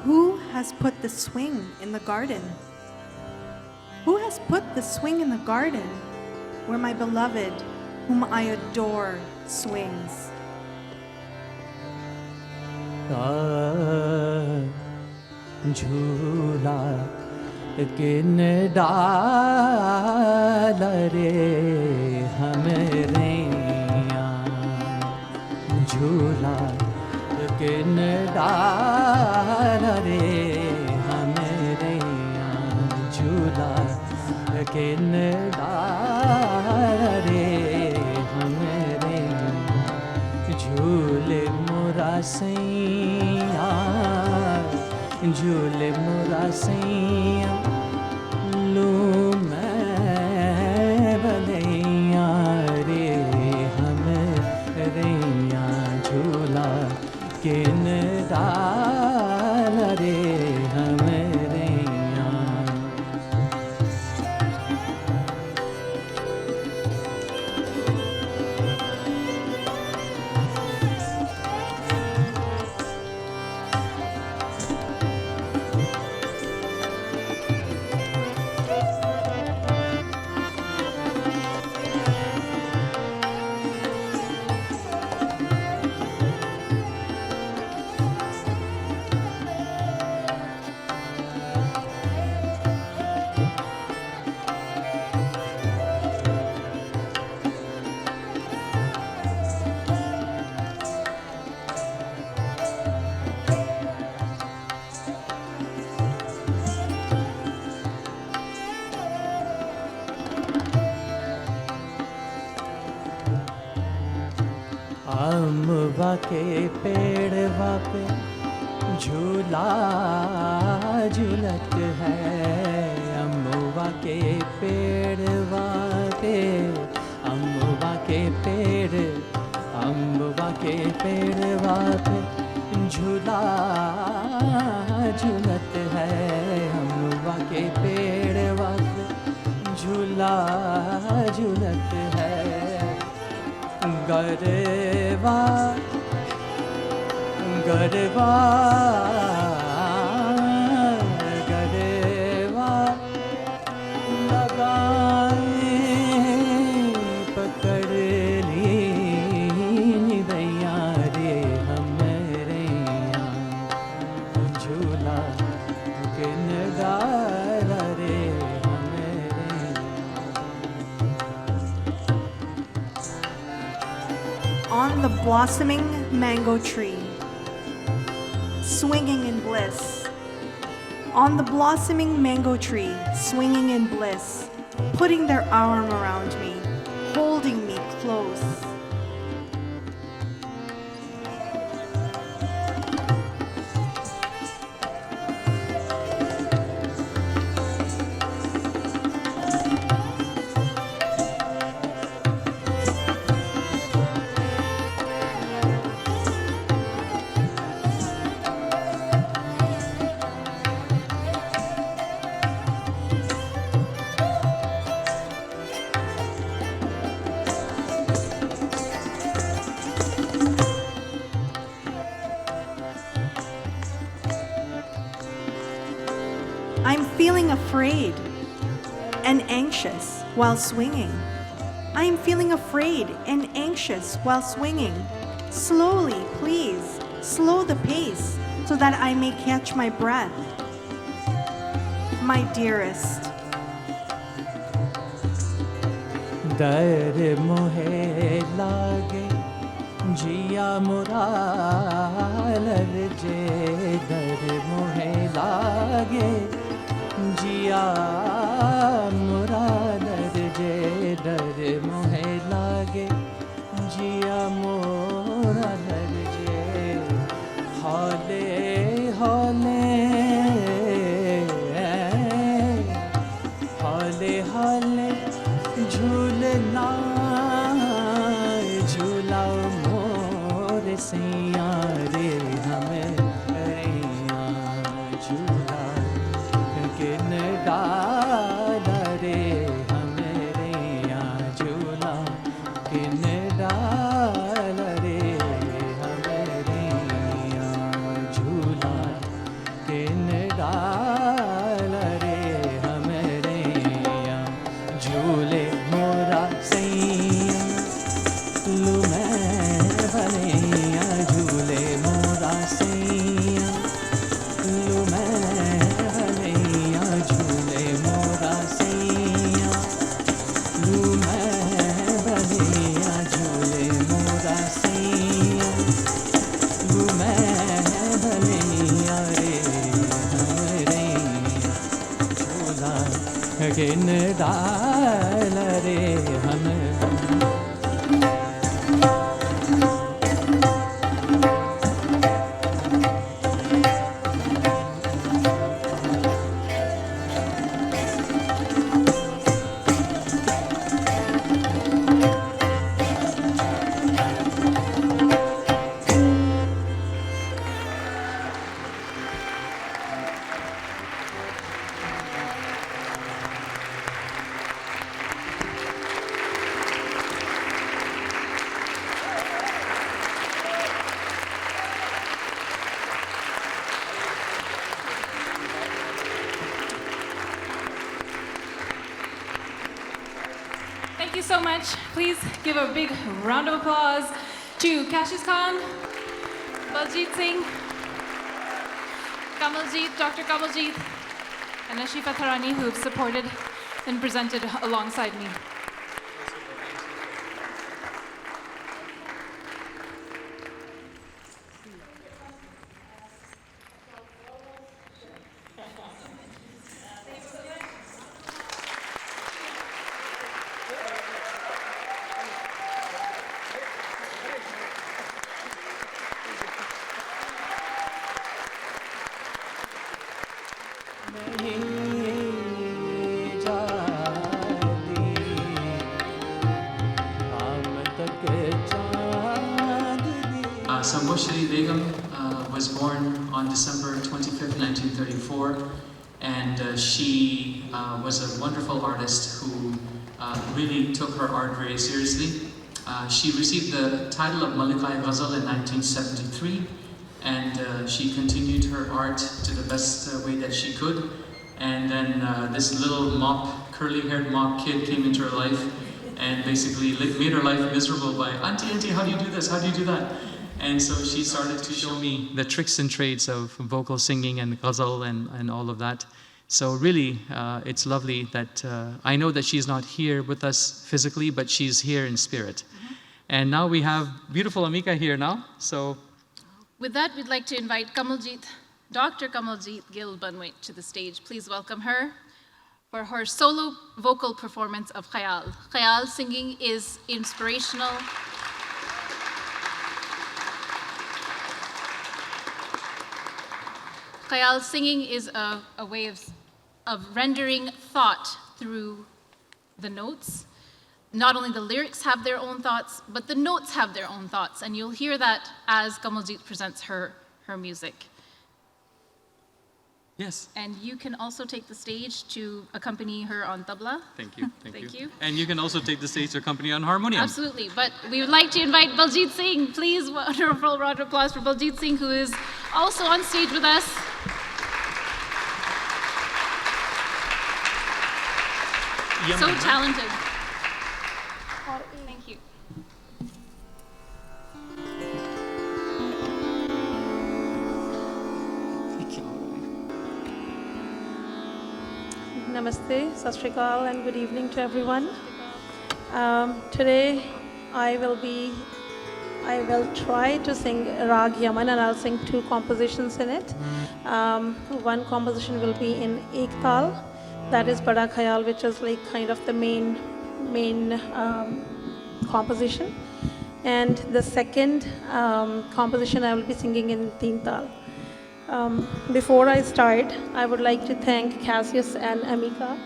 Speaker 5: Who has put the swing in the garden? Who has put the swing in the garden where my beloved, whom I adore, swings?
Speaker 6: झूला किन डाल रे हमरे झूला किन डाल रे हमरे झूला किन डाल रे हमरे झूले मोरा सैया झूले मोरा सैया लू मैं बलैया रे हमरैया झूला किन डाल रे हमरैया अम्बा के पेड़वा पे झूला झूलत है, अम्बा के पेड़वा पे, अम्बा के पेड़, अम्बा के पेड़वा पे झूला झूलत है, अम्बा के पेड़वा पे झूला झूलत है। गरबा गरबा गरबा लगाए पकड़ ली निदैया रे हमरे यहाँ, झूला किन डाला रे हमरे
Speaker 5: On the blossoming mango tree, swinging in bliss. On the blossoming mango tree, swinging in bliss, putting their arm around me, holding me close. I'm feeling afraid and anxious while swinging. I'm feeling afraid and anxious while swinging. Slowly, please, slow the pace so that I may catch my breath. My dearest,
Speaker 6: डर मोहे लागे जिया मुरा लरजे, डर मोहे लागे जिया मुरा लरजे, डर मोहे लागे जिया मुरा लरजे। हौले हौले हौले हौले झूलना झूलाओ मोर सैया रे हमें रैया, झूला किन डाला रे हमें रैया, झूला किन डाला रे हमें रैया, झूला किन डाला रे हमें रैया। झूले मोरा सैया लू मैं बनैया, झूले मोरा सैया लू मैं बनैया, झूले मोरा सैया लू मैं बनैया, झूले मोरा सैया लू मैं बनैया रे हमरे झूला किन डाल रे हम।
Speaker 1: Thank you so much. Please give a big round of applause to Cassius Khan, Baljit Singh, Kamaljeet, Dr. Kamaljeet, and Ashifa Tharani, who have supported and presented alongside me.
Speaker 2: Begum was born on December 25th, 1934, and she was a wonderful artist who really took her art very seriously. She received the title of Malika Ghazal in 1973, and she continued her art to the best way that she could. And then this little curly-haired mop kid came into her life and basically made her life miserable by, Auntie, how do you do this? How do you do that? And so she started to show me the tricks and trades of vocal singing and ghazal and all of that. So really, it's lovely that I know that she's not here with us physically, but she's here in spirit. And now we have beautiful Amika here now. So
Speaker 1: With that, we'd like to invite Dr. Kamaljeet Gill Banwait to the stage. Please welcome her for her solo vocal performance of Khayal. Khayal singing is inspirational. Khayal singing is a way of rendering thought through the notes. Not only the lyrics have their own thoughts, but the notes have their own thoughts, and you'll hear that as Kamaljeet presents her music.
Speaker 2: yes.
Speaker 1: And you can also take the stage to accompany her on tabla.
Speaker 2: Thank you.
Speaker 1: Thank you.
Speaker 2: And you can also take the stage to accompany on harmonium.
Speaker 1: Absolutely, but we would like to invite Baljeet Singh. Please, wonderful round of applause for Baljeet Singh, who is also on stage with us. So talented. Thank you.
Speaker 7: Namaste, Sat Shri Akal, and good evening to everyone. Today I will try to sing Rag Yaman, and I'll sing two compositions in it. One composition will be in Ek Tal, that is Bada Khayal, which is like kind of the main composition. And the second composition I will be singing in Teen Tal. Before I start, I would like to thank Cassius and Amika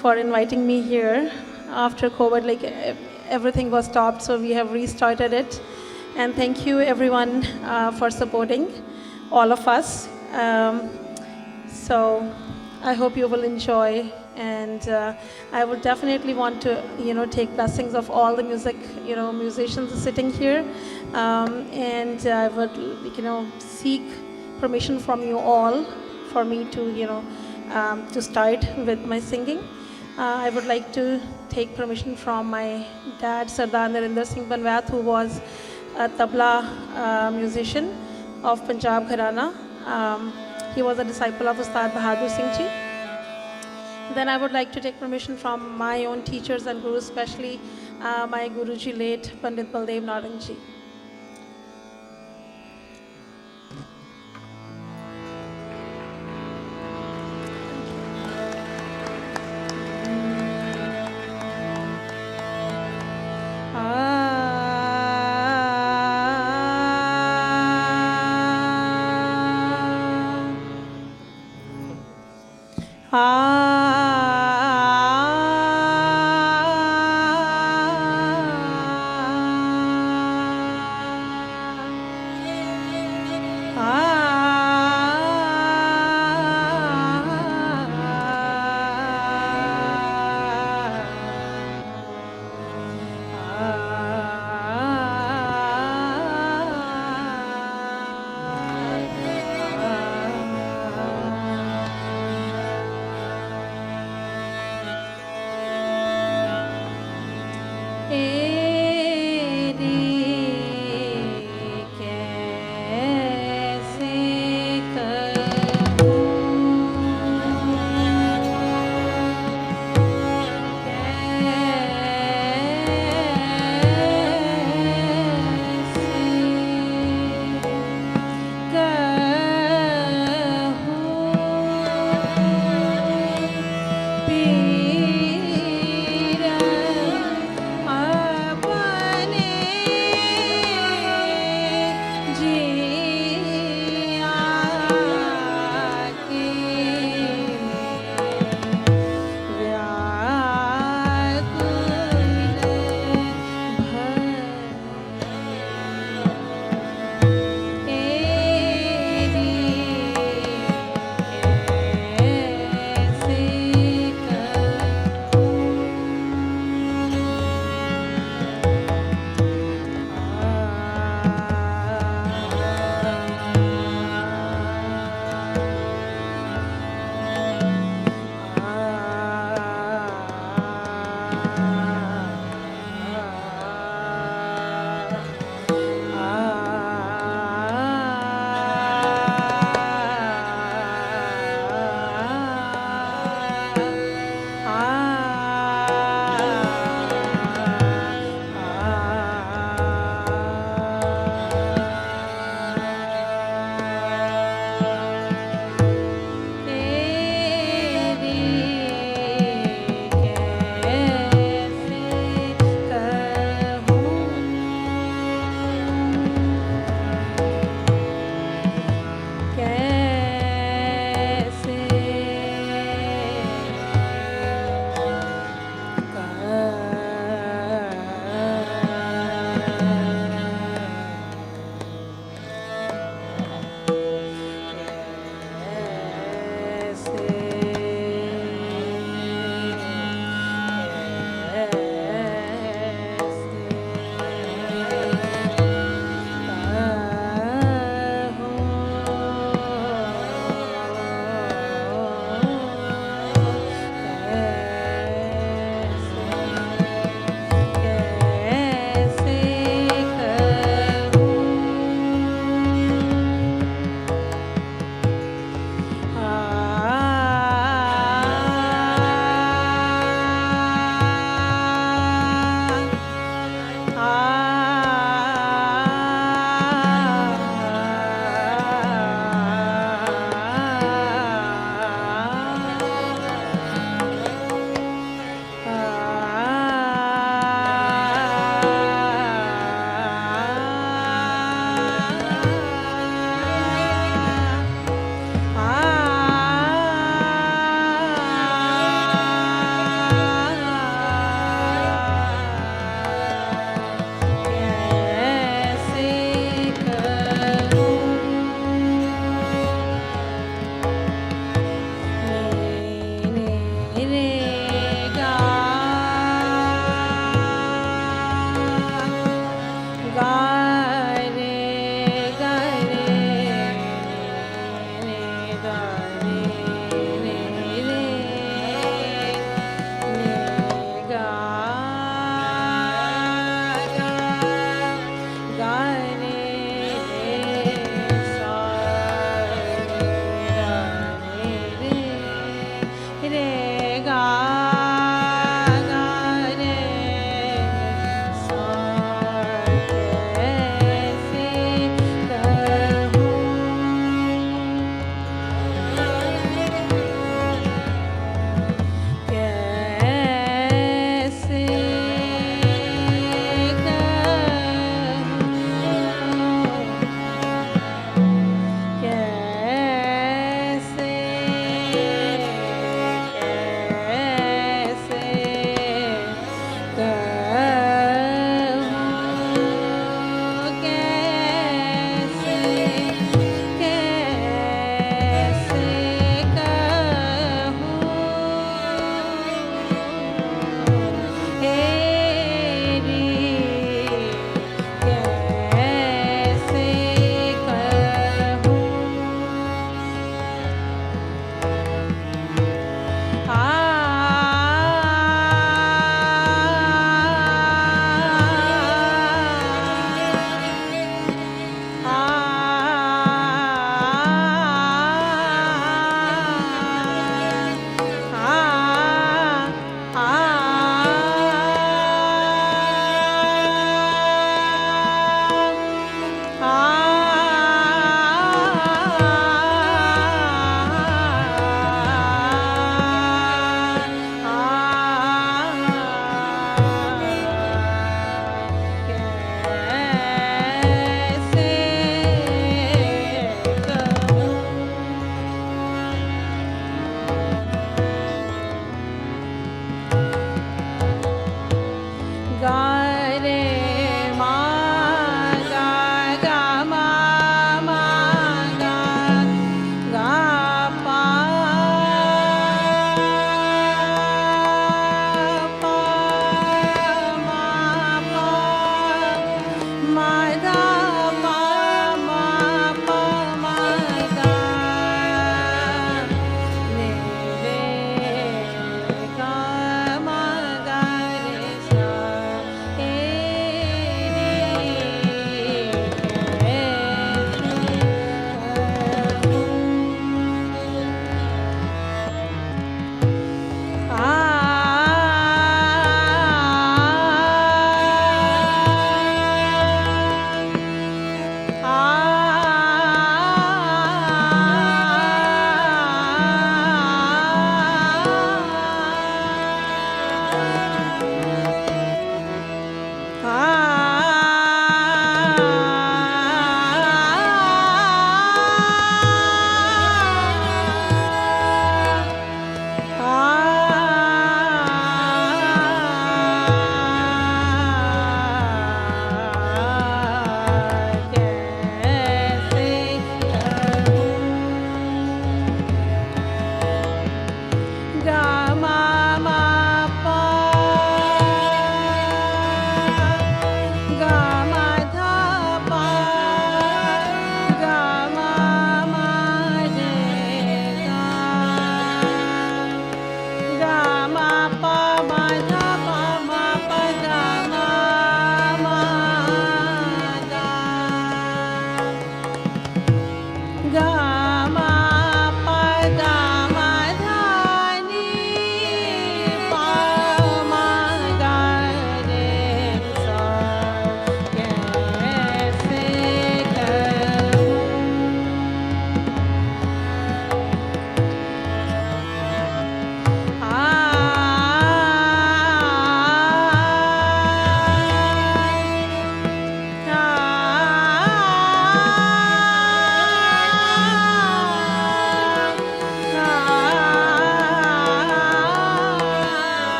Speaker 7: for inviting me here. After COVID, everything was stopped, so we have restarted it. And thank you everyone for supporting all of us. So I hope you will enjoy, and I would definitely want to, take blessings of all the musicians sitting here, and I would, seek permission from you all for me to, to start with my singing. I would like to take permission from my dad, Sardar Narinder Singh Banwat, who was a tabla musician of Punjab Gharana. He was a disciple of Ustad Bahadur Singh Ji. Then I would like to take permission from my own teachers and gurus, especially my Guruji late Pandit Baldev Narang Ji.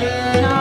Speaker 7: Krishna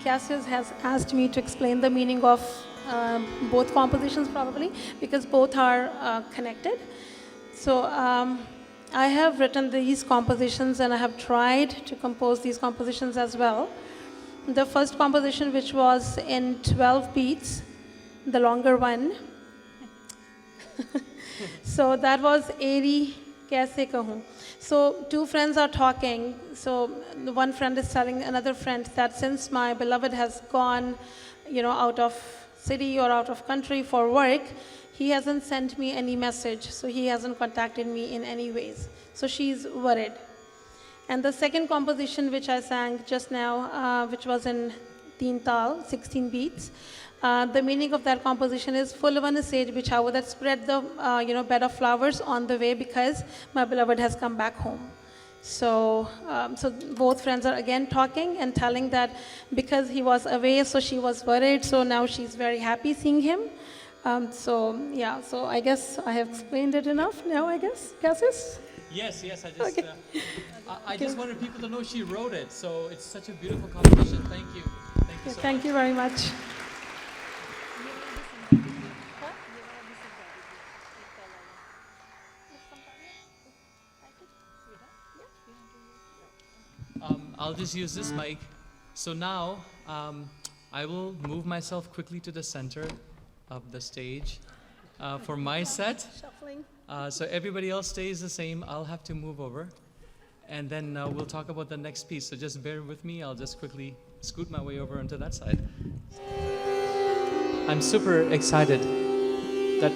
Speaker 7: Cassius has asked me to explain the meaning of both compositions probably, because both are connected. So I have written these compositions and I have tried to compose these compositions as well. The first composition, which was in 12 beats, the longer one. So that was Eri Kaise Kahun. So two friends are talking. So one friend is telling another friend that since my beloved has gone, out of city or out of country for work, he hasn't sent me any message. So he hasn't contacted me in any ways. So she's worried. And the second composition, which I sang just now, which was in Teen Tal, 16 beats, the meaning of that composition is Fulvan sage bichhawo, that spread the bed of flowers on the way because my beloved has come back home. So, so both friends are again talking and telling that because he was away, so she was worried. So now she's very happy seeing him. So yeah, so I guess I have explained it enough now, I guess, Cassius?
Speaker 2: Yes, I just,
Speaker 7: Okay.
Speaker 2: I just wanted people to know she wrote it. So it's such a beautiful composition. Thank you. Thank you so much.
Speaker 7: Thank you very much.
Speaker 2: I'll just use this mic. So now I will move myself quickly to the center of the stage for my set.
Speaker 7: Shuffling.
Speaker 2: So everybody else stays the same. I'll have to move over. And then we'll talk about the next piece. So just bear with me. I'll just quickly scoot my way over onto that side. I'm super excited that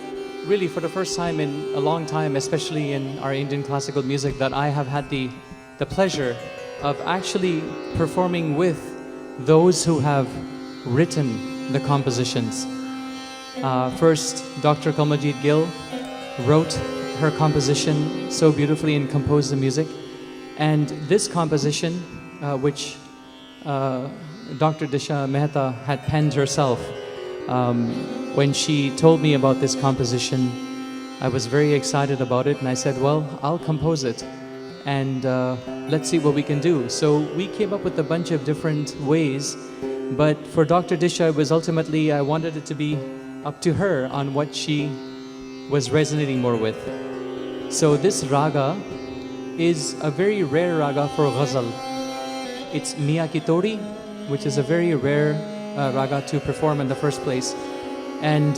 Speaker 2: really for the first time in a long time, especially in our Indian classical music, that I have had the pleasure of actually performing with those who have written the compositions. First, Dr. Kamaljeet Gill wrote her composition so beautifully and composed the music. And this composition, which Dr. Disha Mehta had penned herself, when she told me about this composition, I was very excited about it, and I said, well, I'll compose it, and let's see what we can do. So we came up with a bunch of different ways, but for Dr. Disha, it was ultimately, I wanted it to be up to her on what she was resonating more with. So this raga is a very rare raga for Ghazal. It's Miyakitori, which is a very rare raga to perform in the first place. And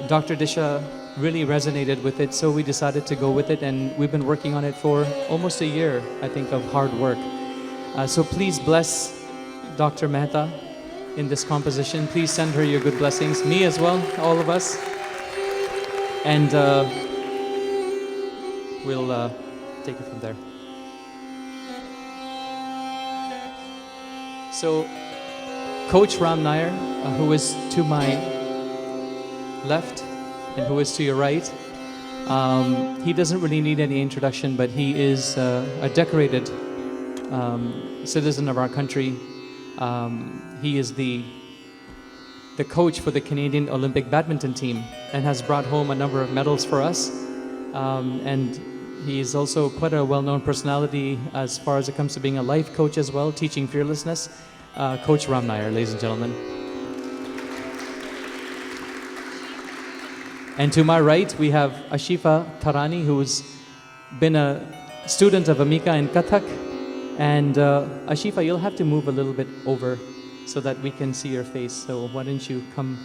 Speaker 2: Dr. Disha really resonated with it, so we decided to go with it, and we've been working on it for almost a year, I think, of hard work. So please bless Dr. Mehta in this composition. Please send her your good blessings. Me as well, all of us. And we'll take it from there. So, Coach Ram Nair, who is to my left and who is to your right, he doesn't really need any introduction, but he is a decorated citizen of our country. He is the coach for the Canadian Olympic badminton team and has brought home a number of medals for us. And he is also quite a well-known personality as far as it comes to being a life coach as well, teaching fearlessness. Coach Ram Nair, ladies and gentlemen. And to my right, we have Ashifa Tarani, who's been a student of Amika in Kathak. And Ashifa, you'll have to move a little bit over so that we can see your face. So why don't you come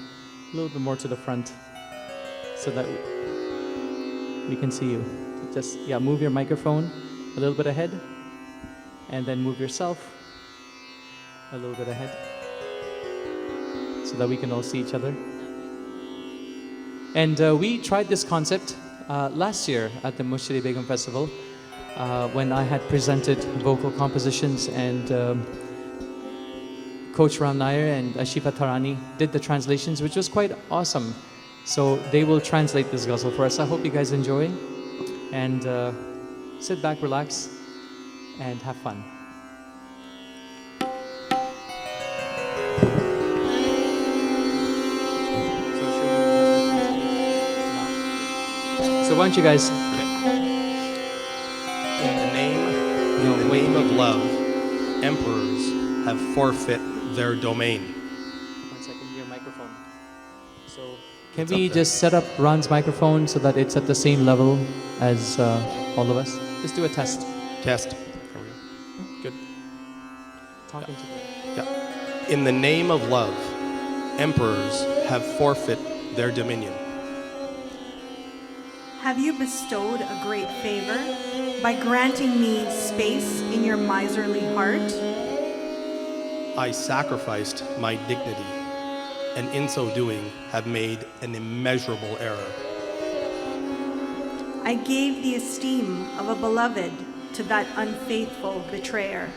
Speaker 2: a little bit more to the front so that we can see you. Just, yeah, move your microphone a little bit ahead, and then move yourself a little bit ahead so that we can all see each other. And we tried this concept last year at the Mushtari Begum Festival when I had presented vocal compositions, and Coach Ram Nair and Ashifa Tarani did the translations, which was quite awesome. So they will translate this ghazal for us. I hope you guys enjoy, and sit back, relax, and have fun. So why don't you guys...
Speaker 8: In the name of love, emperors, have forfeit their domain.
Speaker 6: 1 second, your microphone. So can
Speaker 8: It's
Speaker 6: we
Speaker 8: up there.
Speaker 6: just set up Ron's microphone so that it's at the same level as all of us? Just do a test.
Speaker 8: Test. There we go. Good.
Speaker 6: Talking to
Speaker 8: Yeah. In the name of love, emperors have forfeit their dominion.
Speaker 5: Have you bestowed a great favor by granting me space in your miserly heart?
Speaker 8: I sacrificed my dignity, and in so doing have made an immeasurable error.
Speaker 5: I gave the esteem of a beloved to that unfaithful betrayer.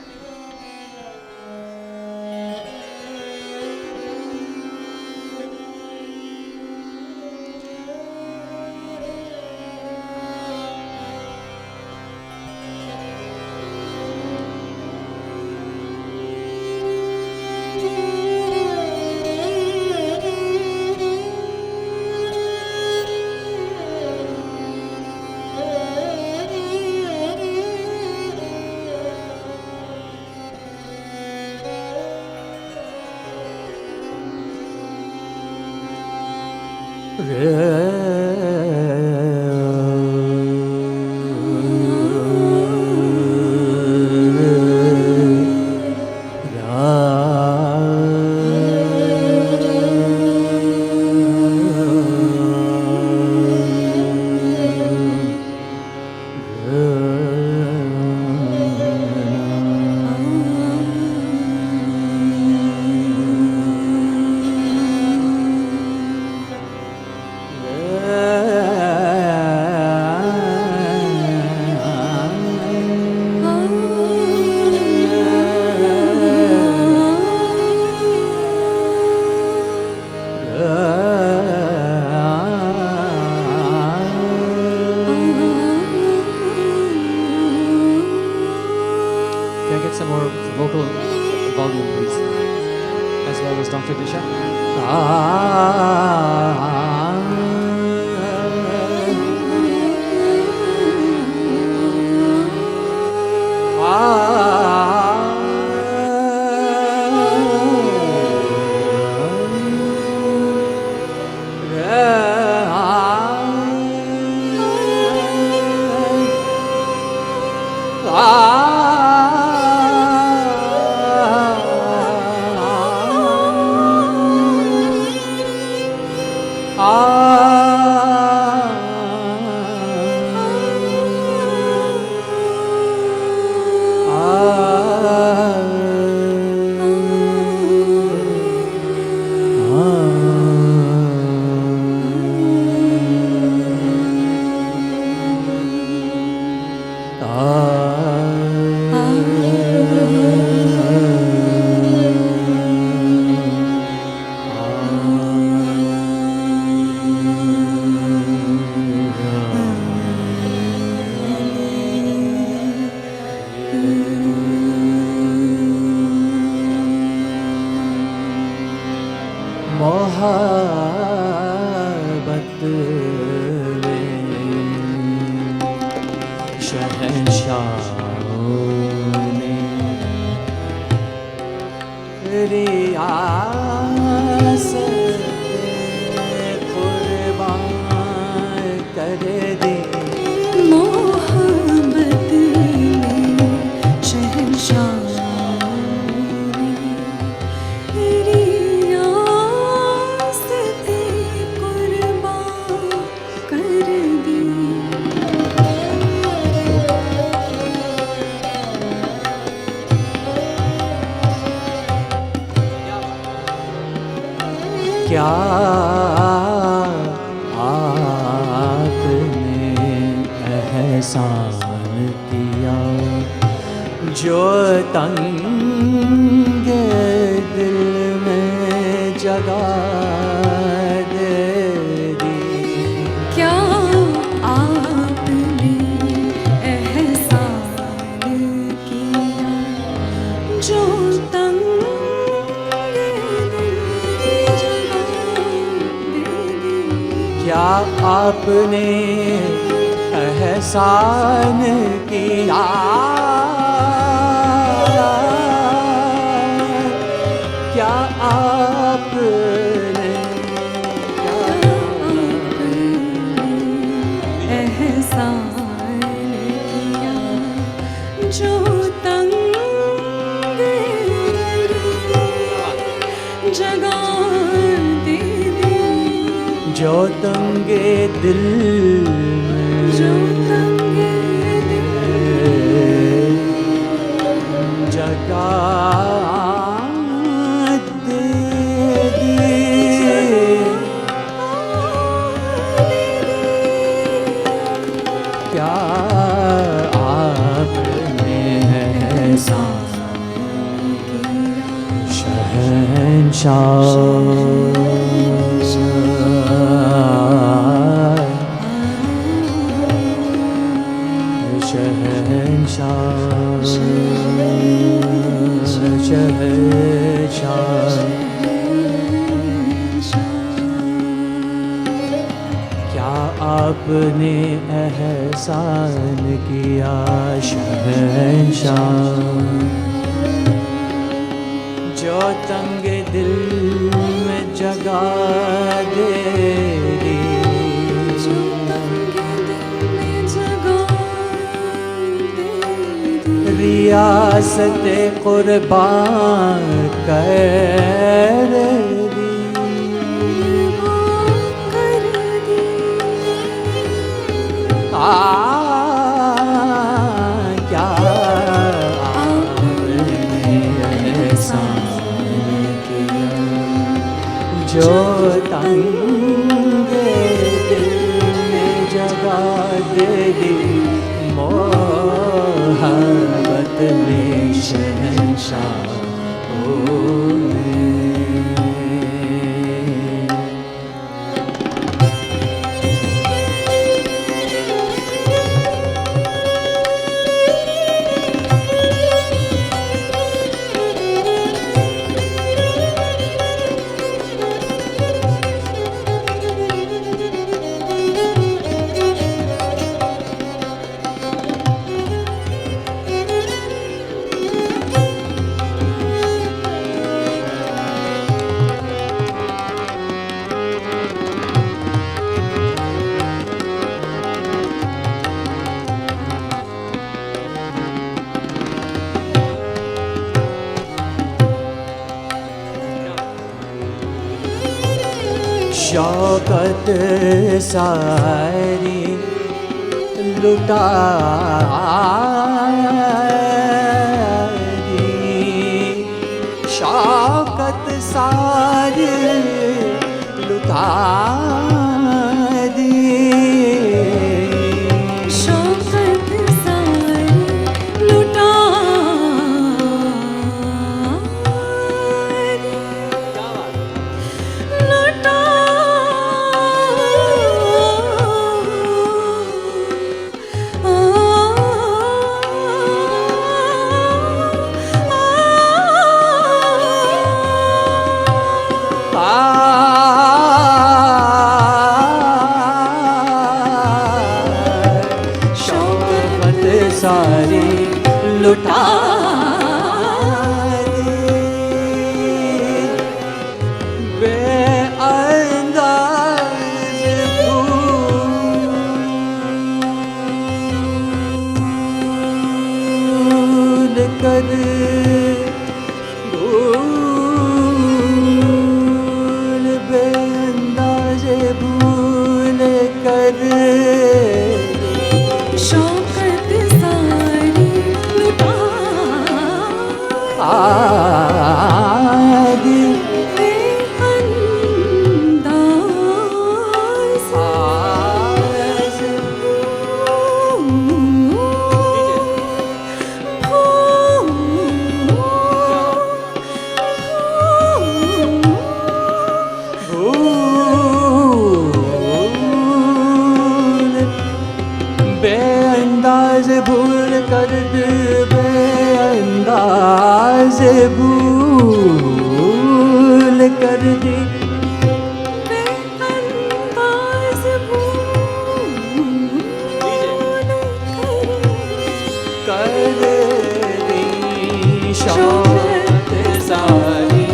Speaker 5: Can I get some more vocal volume, please? As well as Dr. Disha. मोहब्बत में शहंशाहों ने रियासत कुर्बान कर दी
Speaker 9: मोहब्बत में शहंशाह
Speaker 6: क्या आपने एहसान किया जो तंग दिल में जगह दे दी
Speaker 9: क्या आपने एहसान किया जो तंग
Speaker 6: क्या आपने एहसान किया आपने
Speaker 9: एहसान किया जो तंग जगा दे दी
Speaker 6: जो तंगे दिल
Speaker 9: जो तंगे
Speaker 6: जगा दे दी क्या आपने एहसान क्या आपने एहसान किया शहंशाह जो तंग दिल में जगा दे दी रियासत कुर्बान कर दी क्या आपने एहसान किया जो तंग दिल में जगा दे दी मोहब्बत में शहंशाह शौकत सारी लुटा दी शौकत सारी लुटा दी
Speaker 9: शौकत सारी लुटा लुटा
Speaker 6: शौकत सारी लुटा दी बेअंदाज भूल कर भूल बेअंदाज भूल कर
Speaker 9: शौकत सारी लुटा
Speaker 6: दी
Speaker 9: बेअंदाज
Speaker 6: भूल बेअंदाज भूल कर बेअंदाज भूल कर दी
Speaker 9: बेअंदाज भूल
Speaker 6: कर दी शौकत सारी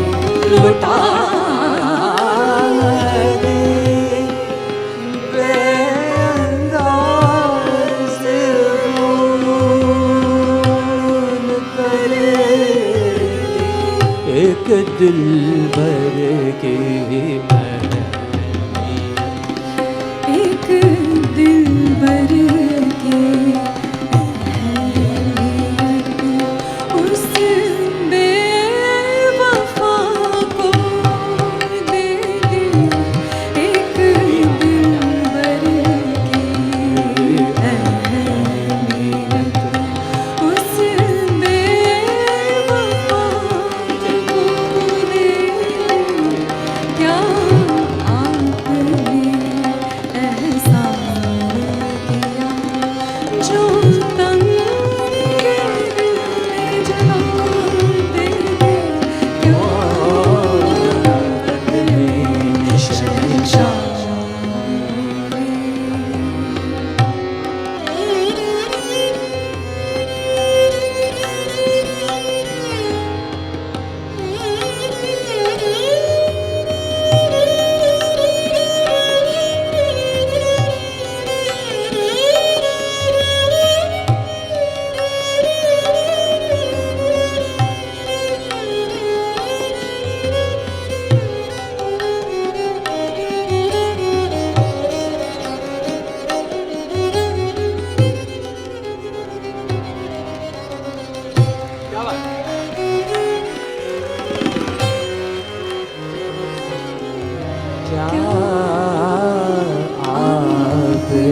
Speaker 6: एक दिल भर के
Speaker 9: एक दिल भर के उस बेवफा को दे दे एक दिल भर के अहमियत उस बेवफा को दे दे क्या आपने एहसान किया जो तंगे में जला दे दे क्या आपने शहंशाह
Speaker 6: क्या आपने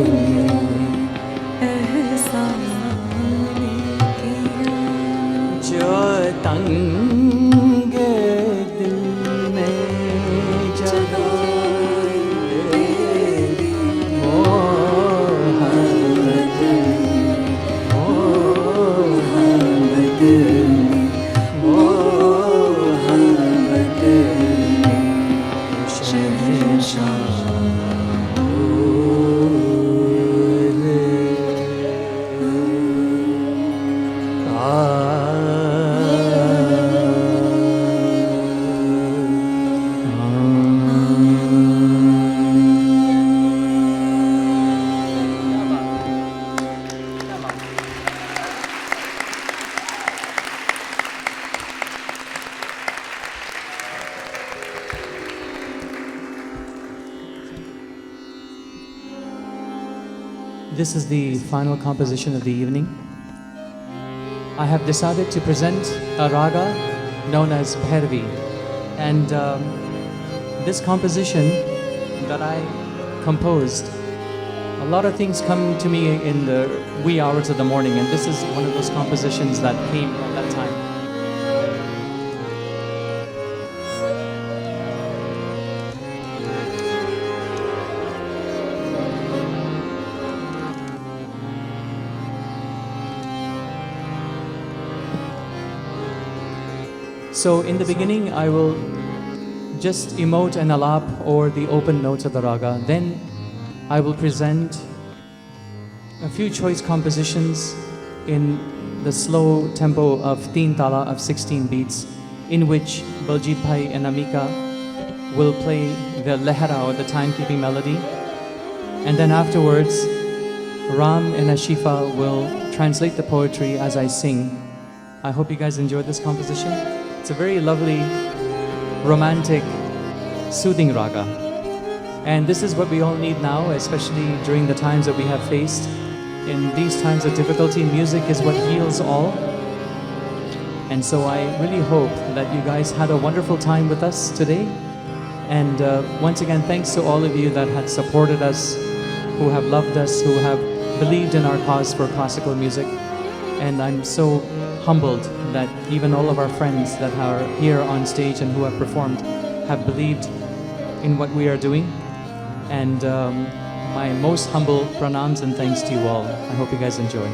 Speaker 9: एहसान किया
Speaker 6: जो तंगे दिल में जगा दे दी मोहब्बत मोहब्बत मोहब्बत शहंशाह This is the final composition of the evening. I have decided to present a raga known as Bhairavi. And this composition that I composed, a lot of things come to me in the wee hours of the morning, and this is one of those compositions that came at that time. So in the beginning, I will just emote an alap or the open notes of the raga. Then I will present a few choice compositions in the slow tempo of Teen Tala of 16 beats, in which Baljit Bhai and Amika will play the lehara or the timekeeping melody. And then afterwards, Ram and Ashifa will translate the poetry as I sing. I hope you guys enjoyed this composition. It's a very lovely, romantic, soothing raga. And this is what we all need now, especially during the times that we have faced. In these times of difficulty, music is what heals all. And so I really hope that you guys had a wonderful time with us today. And once again, thanks to all of you that had supported us, who have loved us, who have believed in our cause for classical music. And I'm so humbled that even all of our friends that are here on stage and who have performed have believed in what we are doing. And my most humble pranams and thanks to you all. I hope you guys enjoy.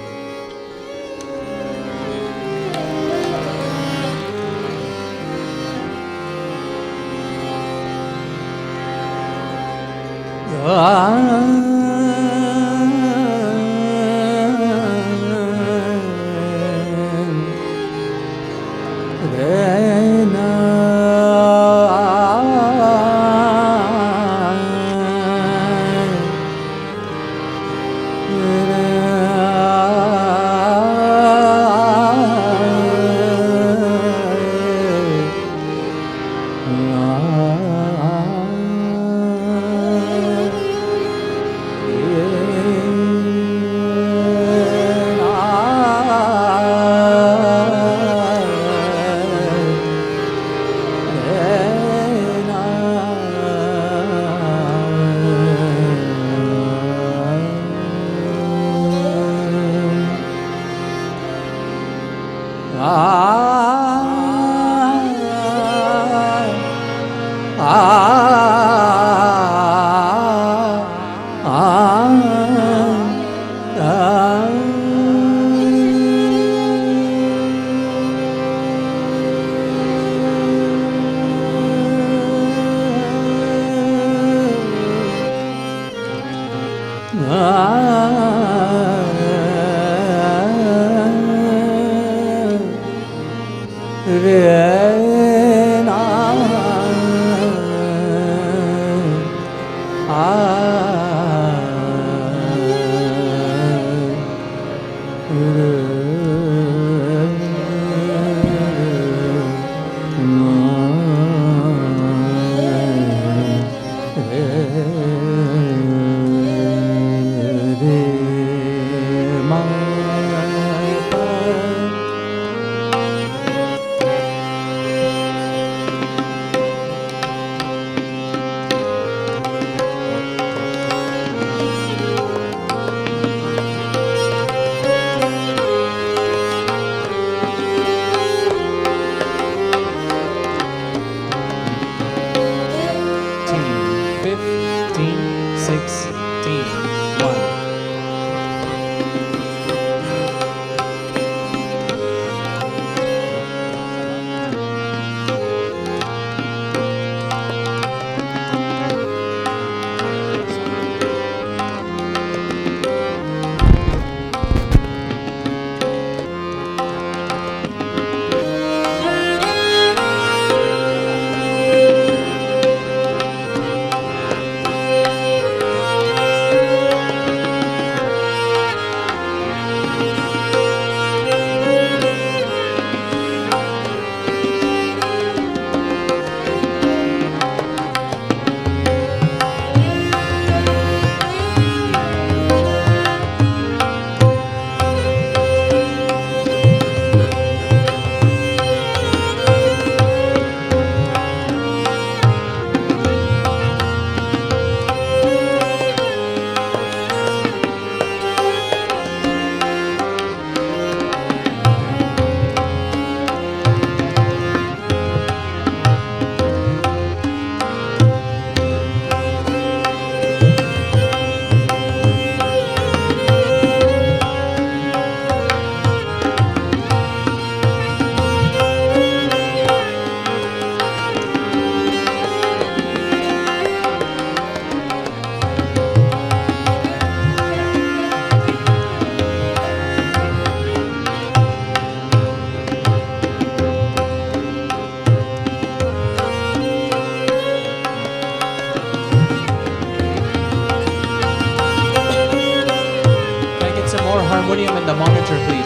Speaker 6: on the monitor, please.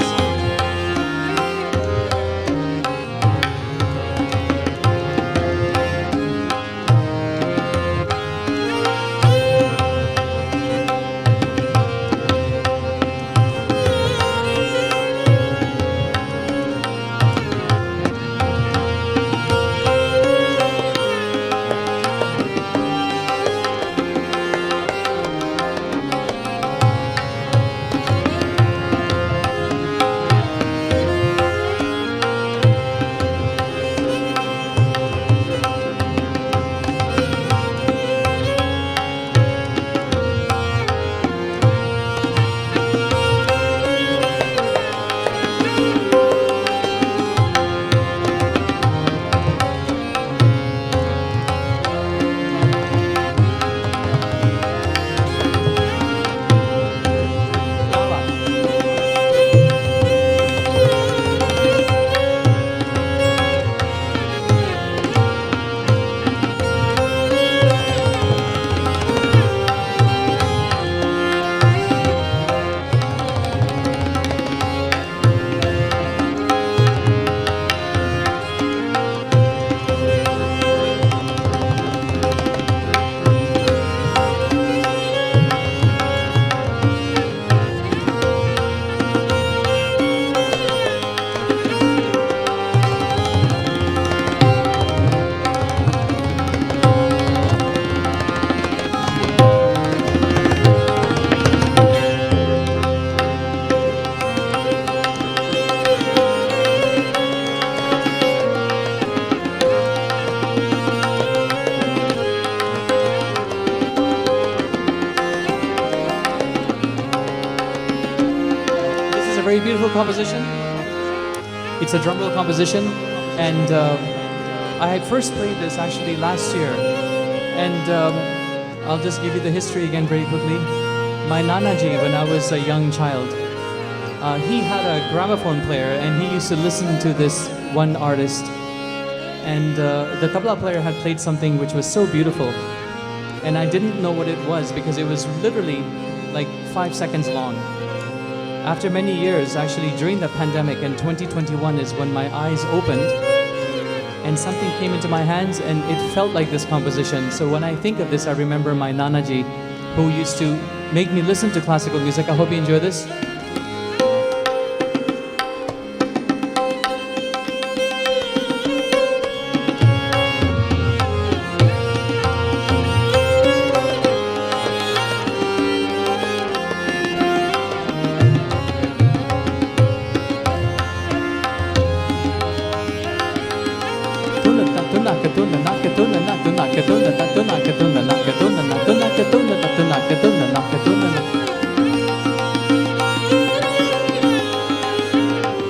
Speaker 6: Very beautiful composition. It's a drum roll composition, and I had first played this actually last year. And I'll just give you the history again very quickly. My Nanaji, when I was a young child, he had a gramophone player, and he used to listen to this one artist. And the tabla player had played something which was so beautiful, and I didn't know what it was because it was literally like 5 seconds long. After many years, actually during the pandemic in 2021 is when my eyes opened and something came into my hands and it felt like this composition. So when I think of this, I remember my Nanaji, who used to make me listen to classical music. I hope you enjoy this.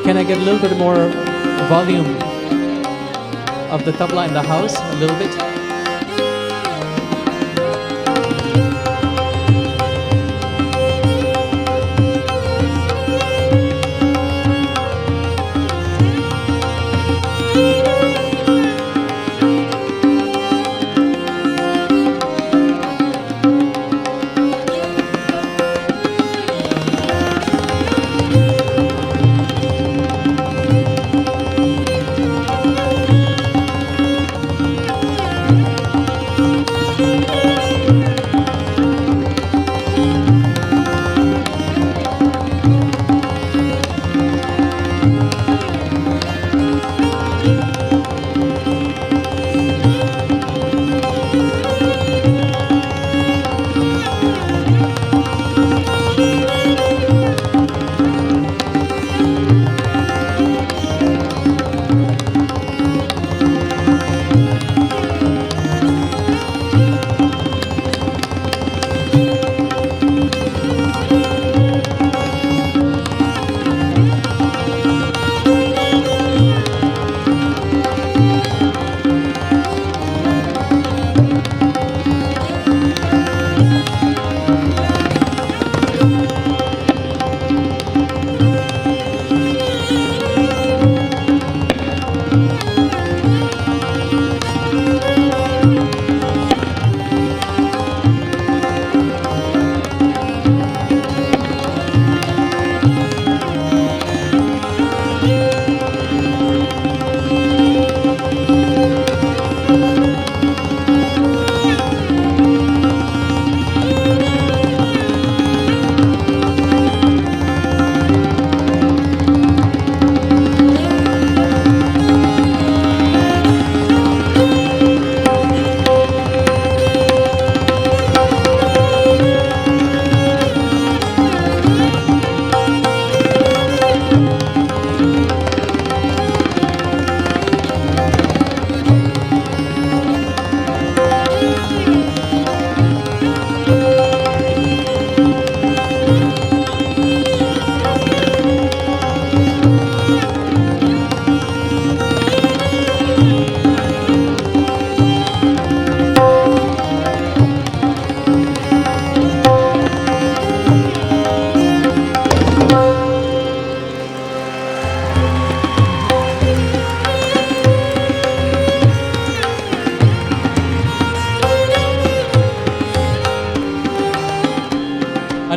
Speaker 6: Can I get a little bit more volume of the tabla in the house? A little bit?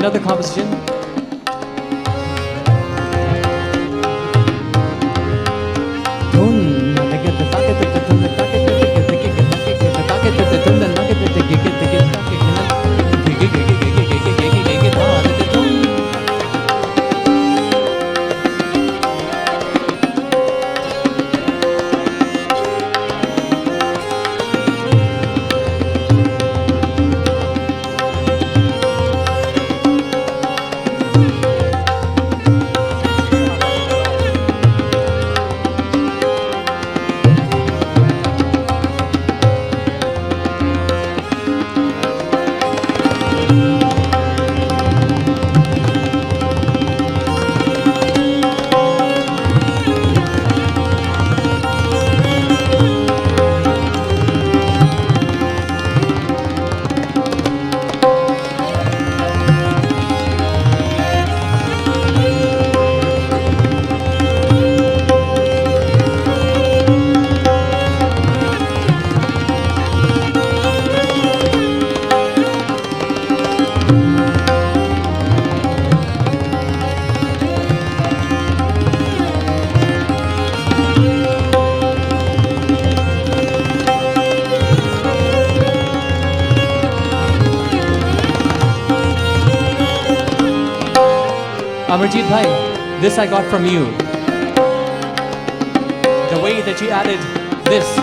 Speaker 6: Another composition. Amarjeet Bhai, this I got from you. The way that you added this.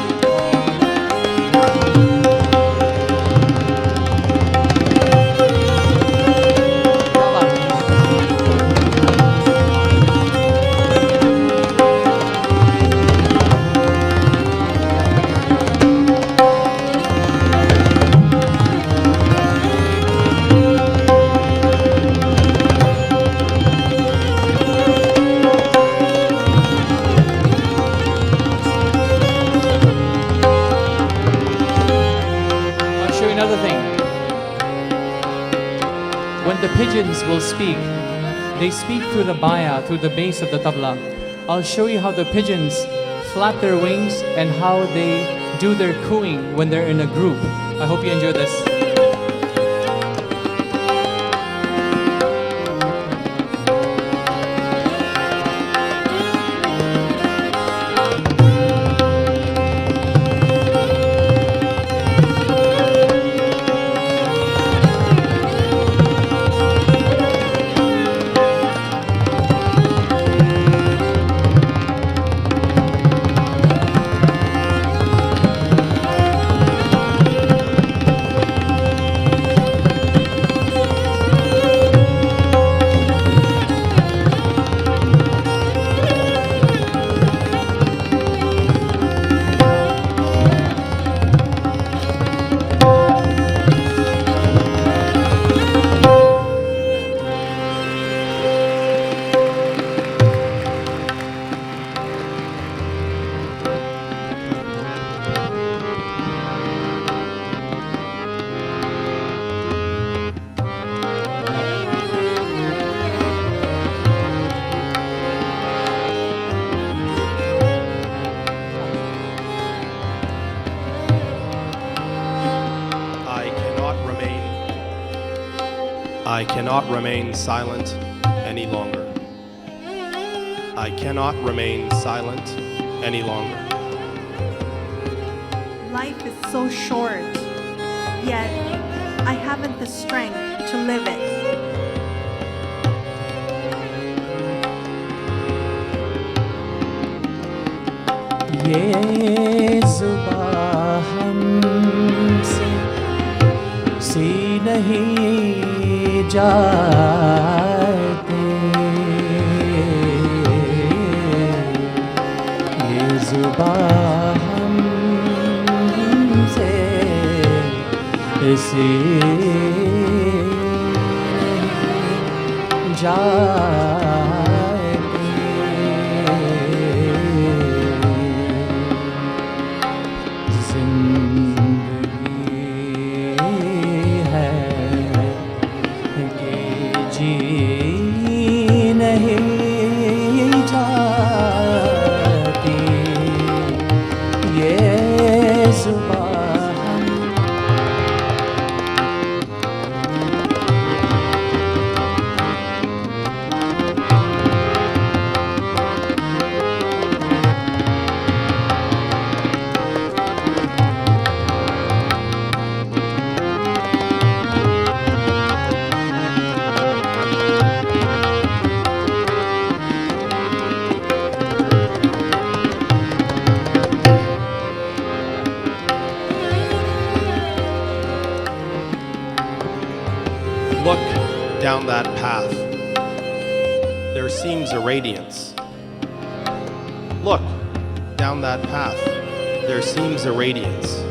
Speaker 6: Another thing, when the pigeons will speak, they speak through the baya, through the base of the tabla. I'll show you how the pigeons flap their wings and how they do their cooing when they're in a group. I hope you enjoy this.
Speaker 8: I cannot remain silent any longer. I cannot remain silent any longer.
Speaker 5: Life is so short, yet I haven't the strength to live it.
Speaker 6: ये ज़ुबां हमसे सी नहीं जाते, ये ज़ुबां हमसे सी नहीं जाते। जिंदगी है कि जी नहीं जाती, ये ज़ुबां
Speaker 8: down that path, there seems a radiance. Look, down that path, there seems a radiance,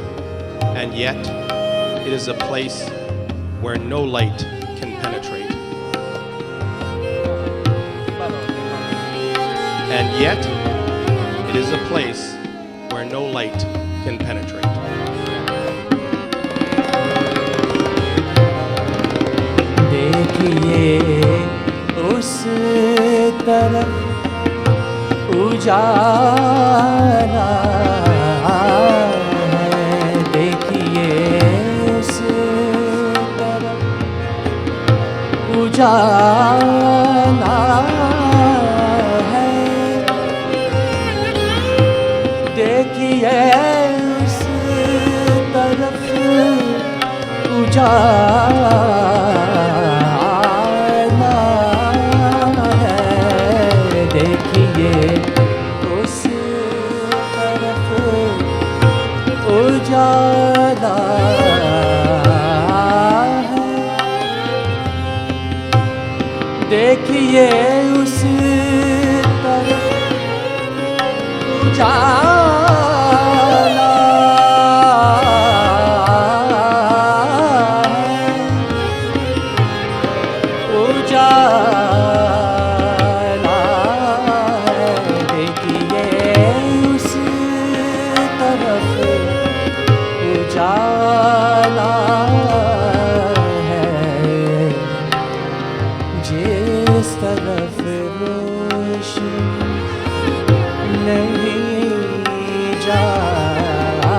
Speaker 8: and yet it is a place where no light can penetrate. And yet it is a place where no light can penetrate.
Speaker 6: देखिए उस तरफ उजाला है, देखिए उस तरफ उजाला है, देखिए उस तरफ उजाला है, देखिए उस तरफ उजाला है, देखिए उस तरफ उजाला उजाला है, देखिए उस तरफ उजाला है, जिस तरफ रोशनी नहीं जाती,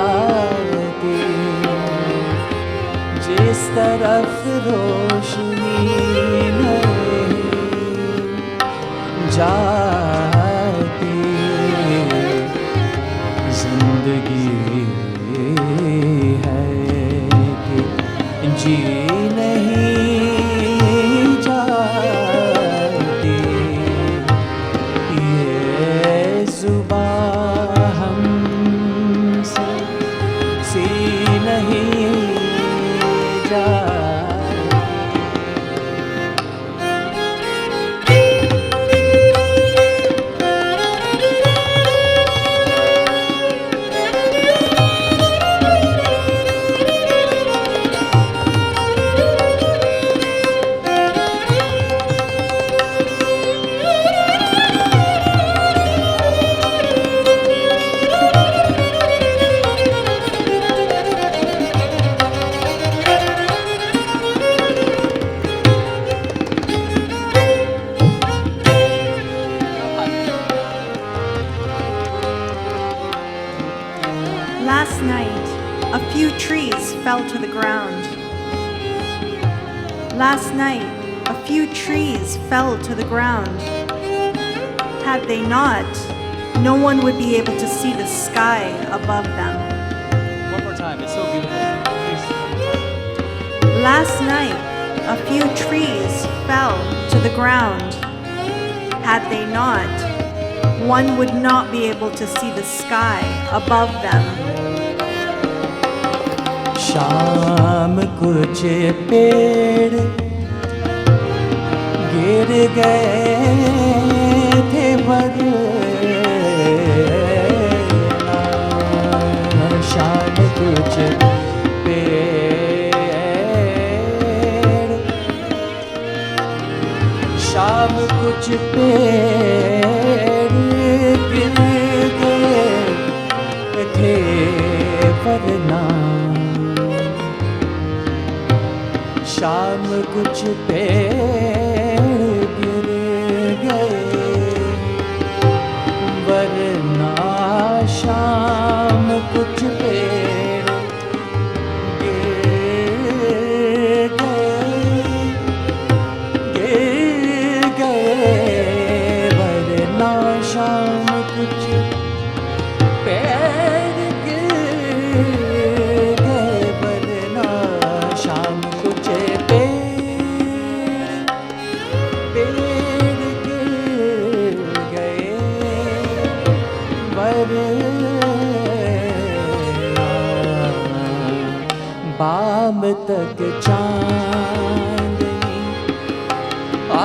Speaker 6: जिस तरफ रोशनी नहीं जाती, जिंदगी है कि जी नहीं जाती, ये जुबां हमसे सी नहीं जाती।
Speaker 5: Last night, a few trees fell to the ground. Last night, a few trees fell to the ground. Had they not, no one would be able to see the sky above them.
Speaker 2: One more time, it's so beautiful. Please.
Speaker 5: Last night, a few trees fell to the ground. Had they not, one would not be able to see the sky above them.
Speaker 6: शाम कुछ पेड़ गिर गए थे वरना, शाम कुछ पेड़, शाम कुछ पेड़ गिर गए थे वरना, शाम कुछ पेड़ गिर गए वरना, शाम कुछ पेड़ गिर गए वरना, शाम कुछ पेड़ गिर गए वरना, शाम कुछ बाम तक चांदनी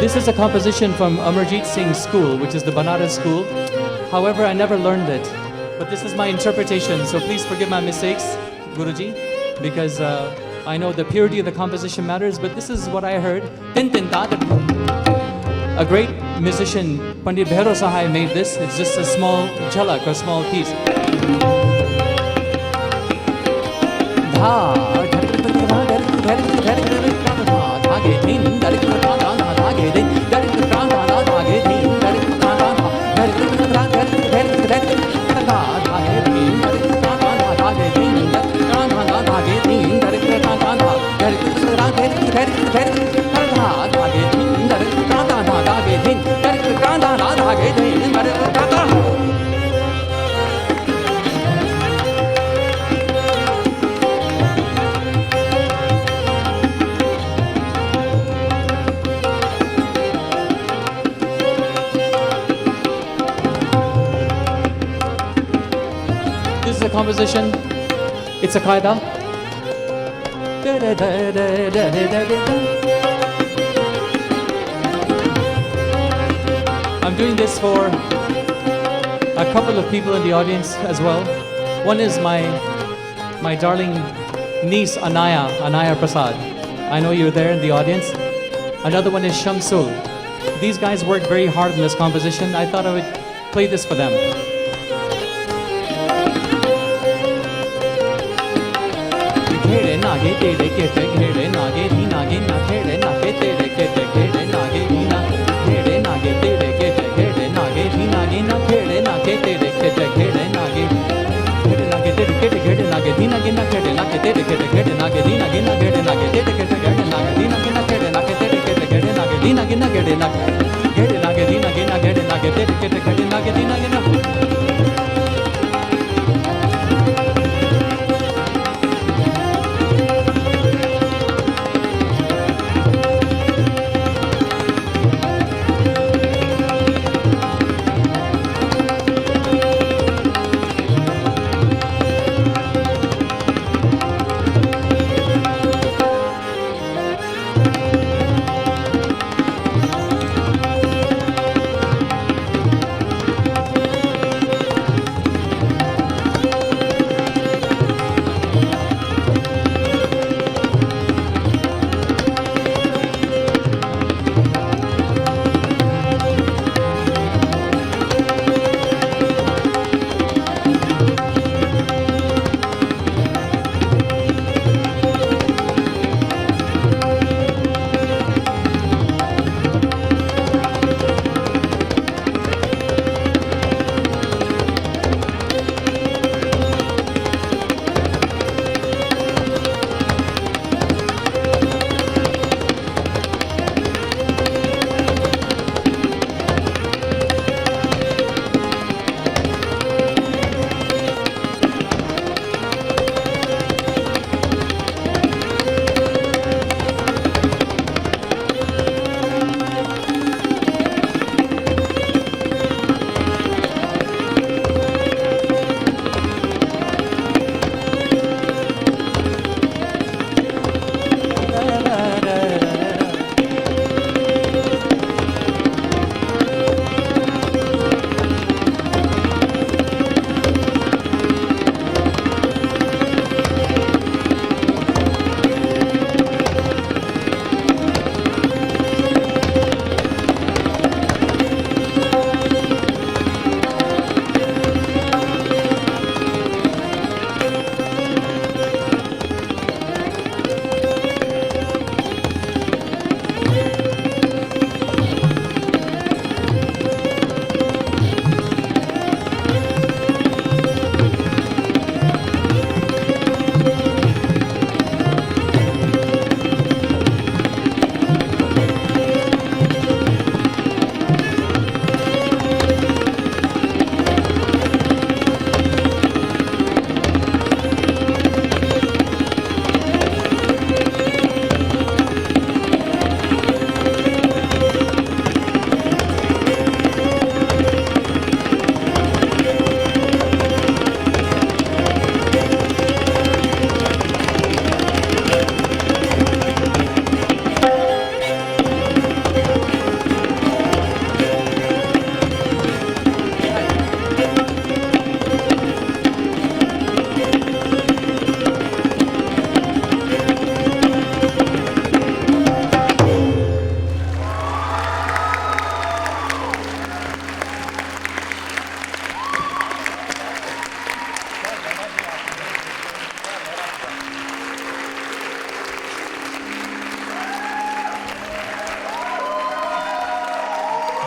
Speaker 6: This is a composition from Amarjit Singh's school, which is the Banaras school. However, I never learned it. But this is my interpretation, so please forgive my mistakes, Guruji, because I know the purity of the composition matters, but this is what I heard. Tin tin ta ta. A great musician, Pandit Bhairav Sahai, made this. It's just a small jhalak, a small piece. This is a composition. It's a qaida. I'm doing this for a couple of people in the audience as well. One is my darling niece Anaya Prasad. I know you're there in the audience. Another one is Shamsul. These guys worked very hard on this composition. I thought I would play this for them.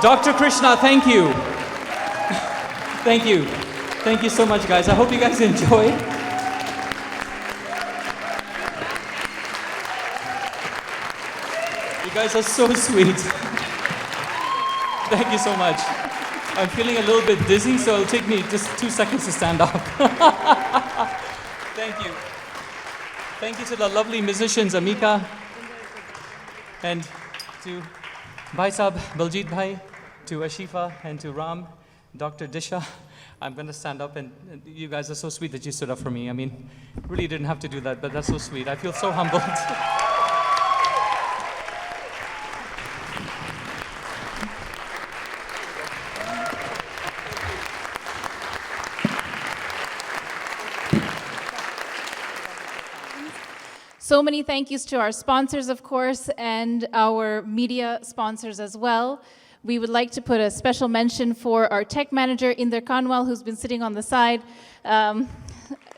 Speaker 6: Dr. Krishna, thank you. Thank you. Thank you so much, guys. I hope you guys enjoy. You guys are so sweet. Thank you so much. I'm feeling a little bit dizzy, so it'll take me just 2 seconds to stand up. Thank you. Thank you to the lovely musicians, Amika, and to Bhai Sahab, Baljit Bhai, to Ashifa, and to Ram, Dr. Disha. I'm going to stand up, and you guys are so sweet that you stood up for me. I mean, really didn't have to do that, but that's so sweet. I feel so humbled.
Speaker 1: So many thank yous to our sponsors, of course, and our media sponsors as well. We would like to put a special mention for our tech manager, Inder Kanwal, who's been sitting on the side,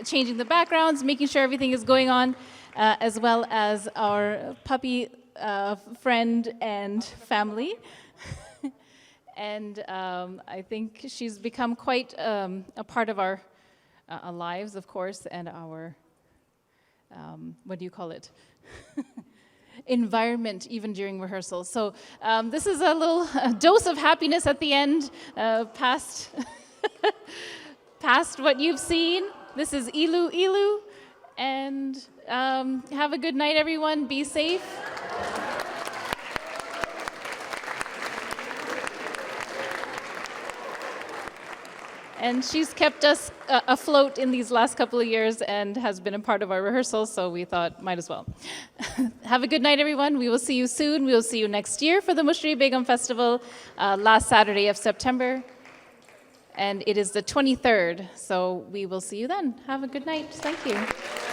Speaker 1: changing the backgrounds, making sure everything is going on, as well as our puppy friend and family. And I think she's become quite a part of our lives, of course, and our what do you call it? Environment, even during rehearsals. So this is a little dose of happiness at the end, past what you've seen. This is Ilu Ilu, and have a good night, everyone. Be safe. And she's kept us afloat in these last couple of years and has been a part of our rehearsals, so we thought might as well. Have a good night, everyone. We will see you soon. We will see you next year for the Mushtari Begum Festival, last Saturday of September. And it is the 23rd, so we will see you then. Have a good night. Thank you.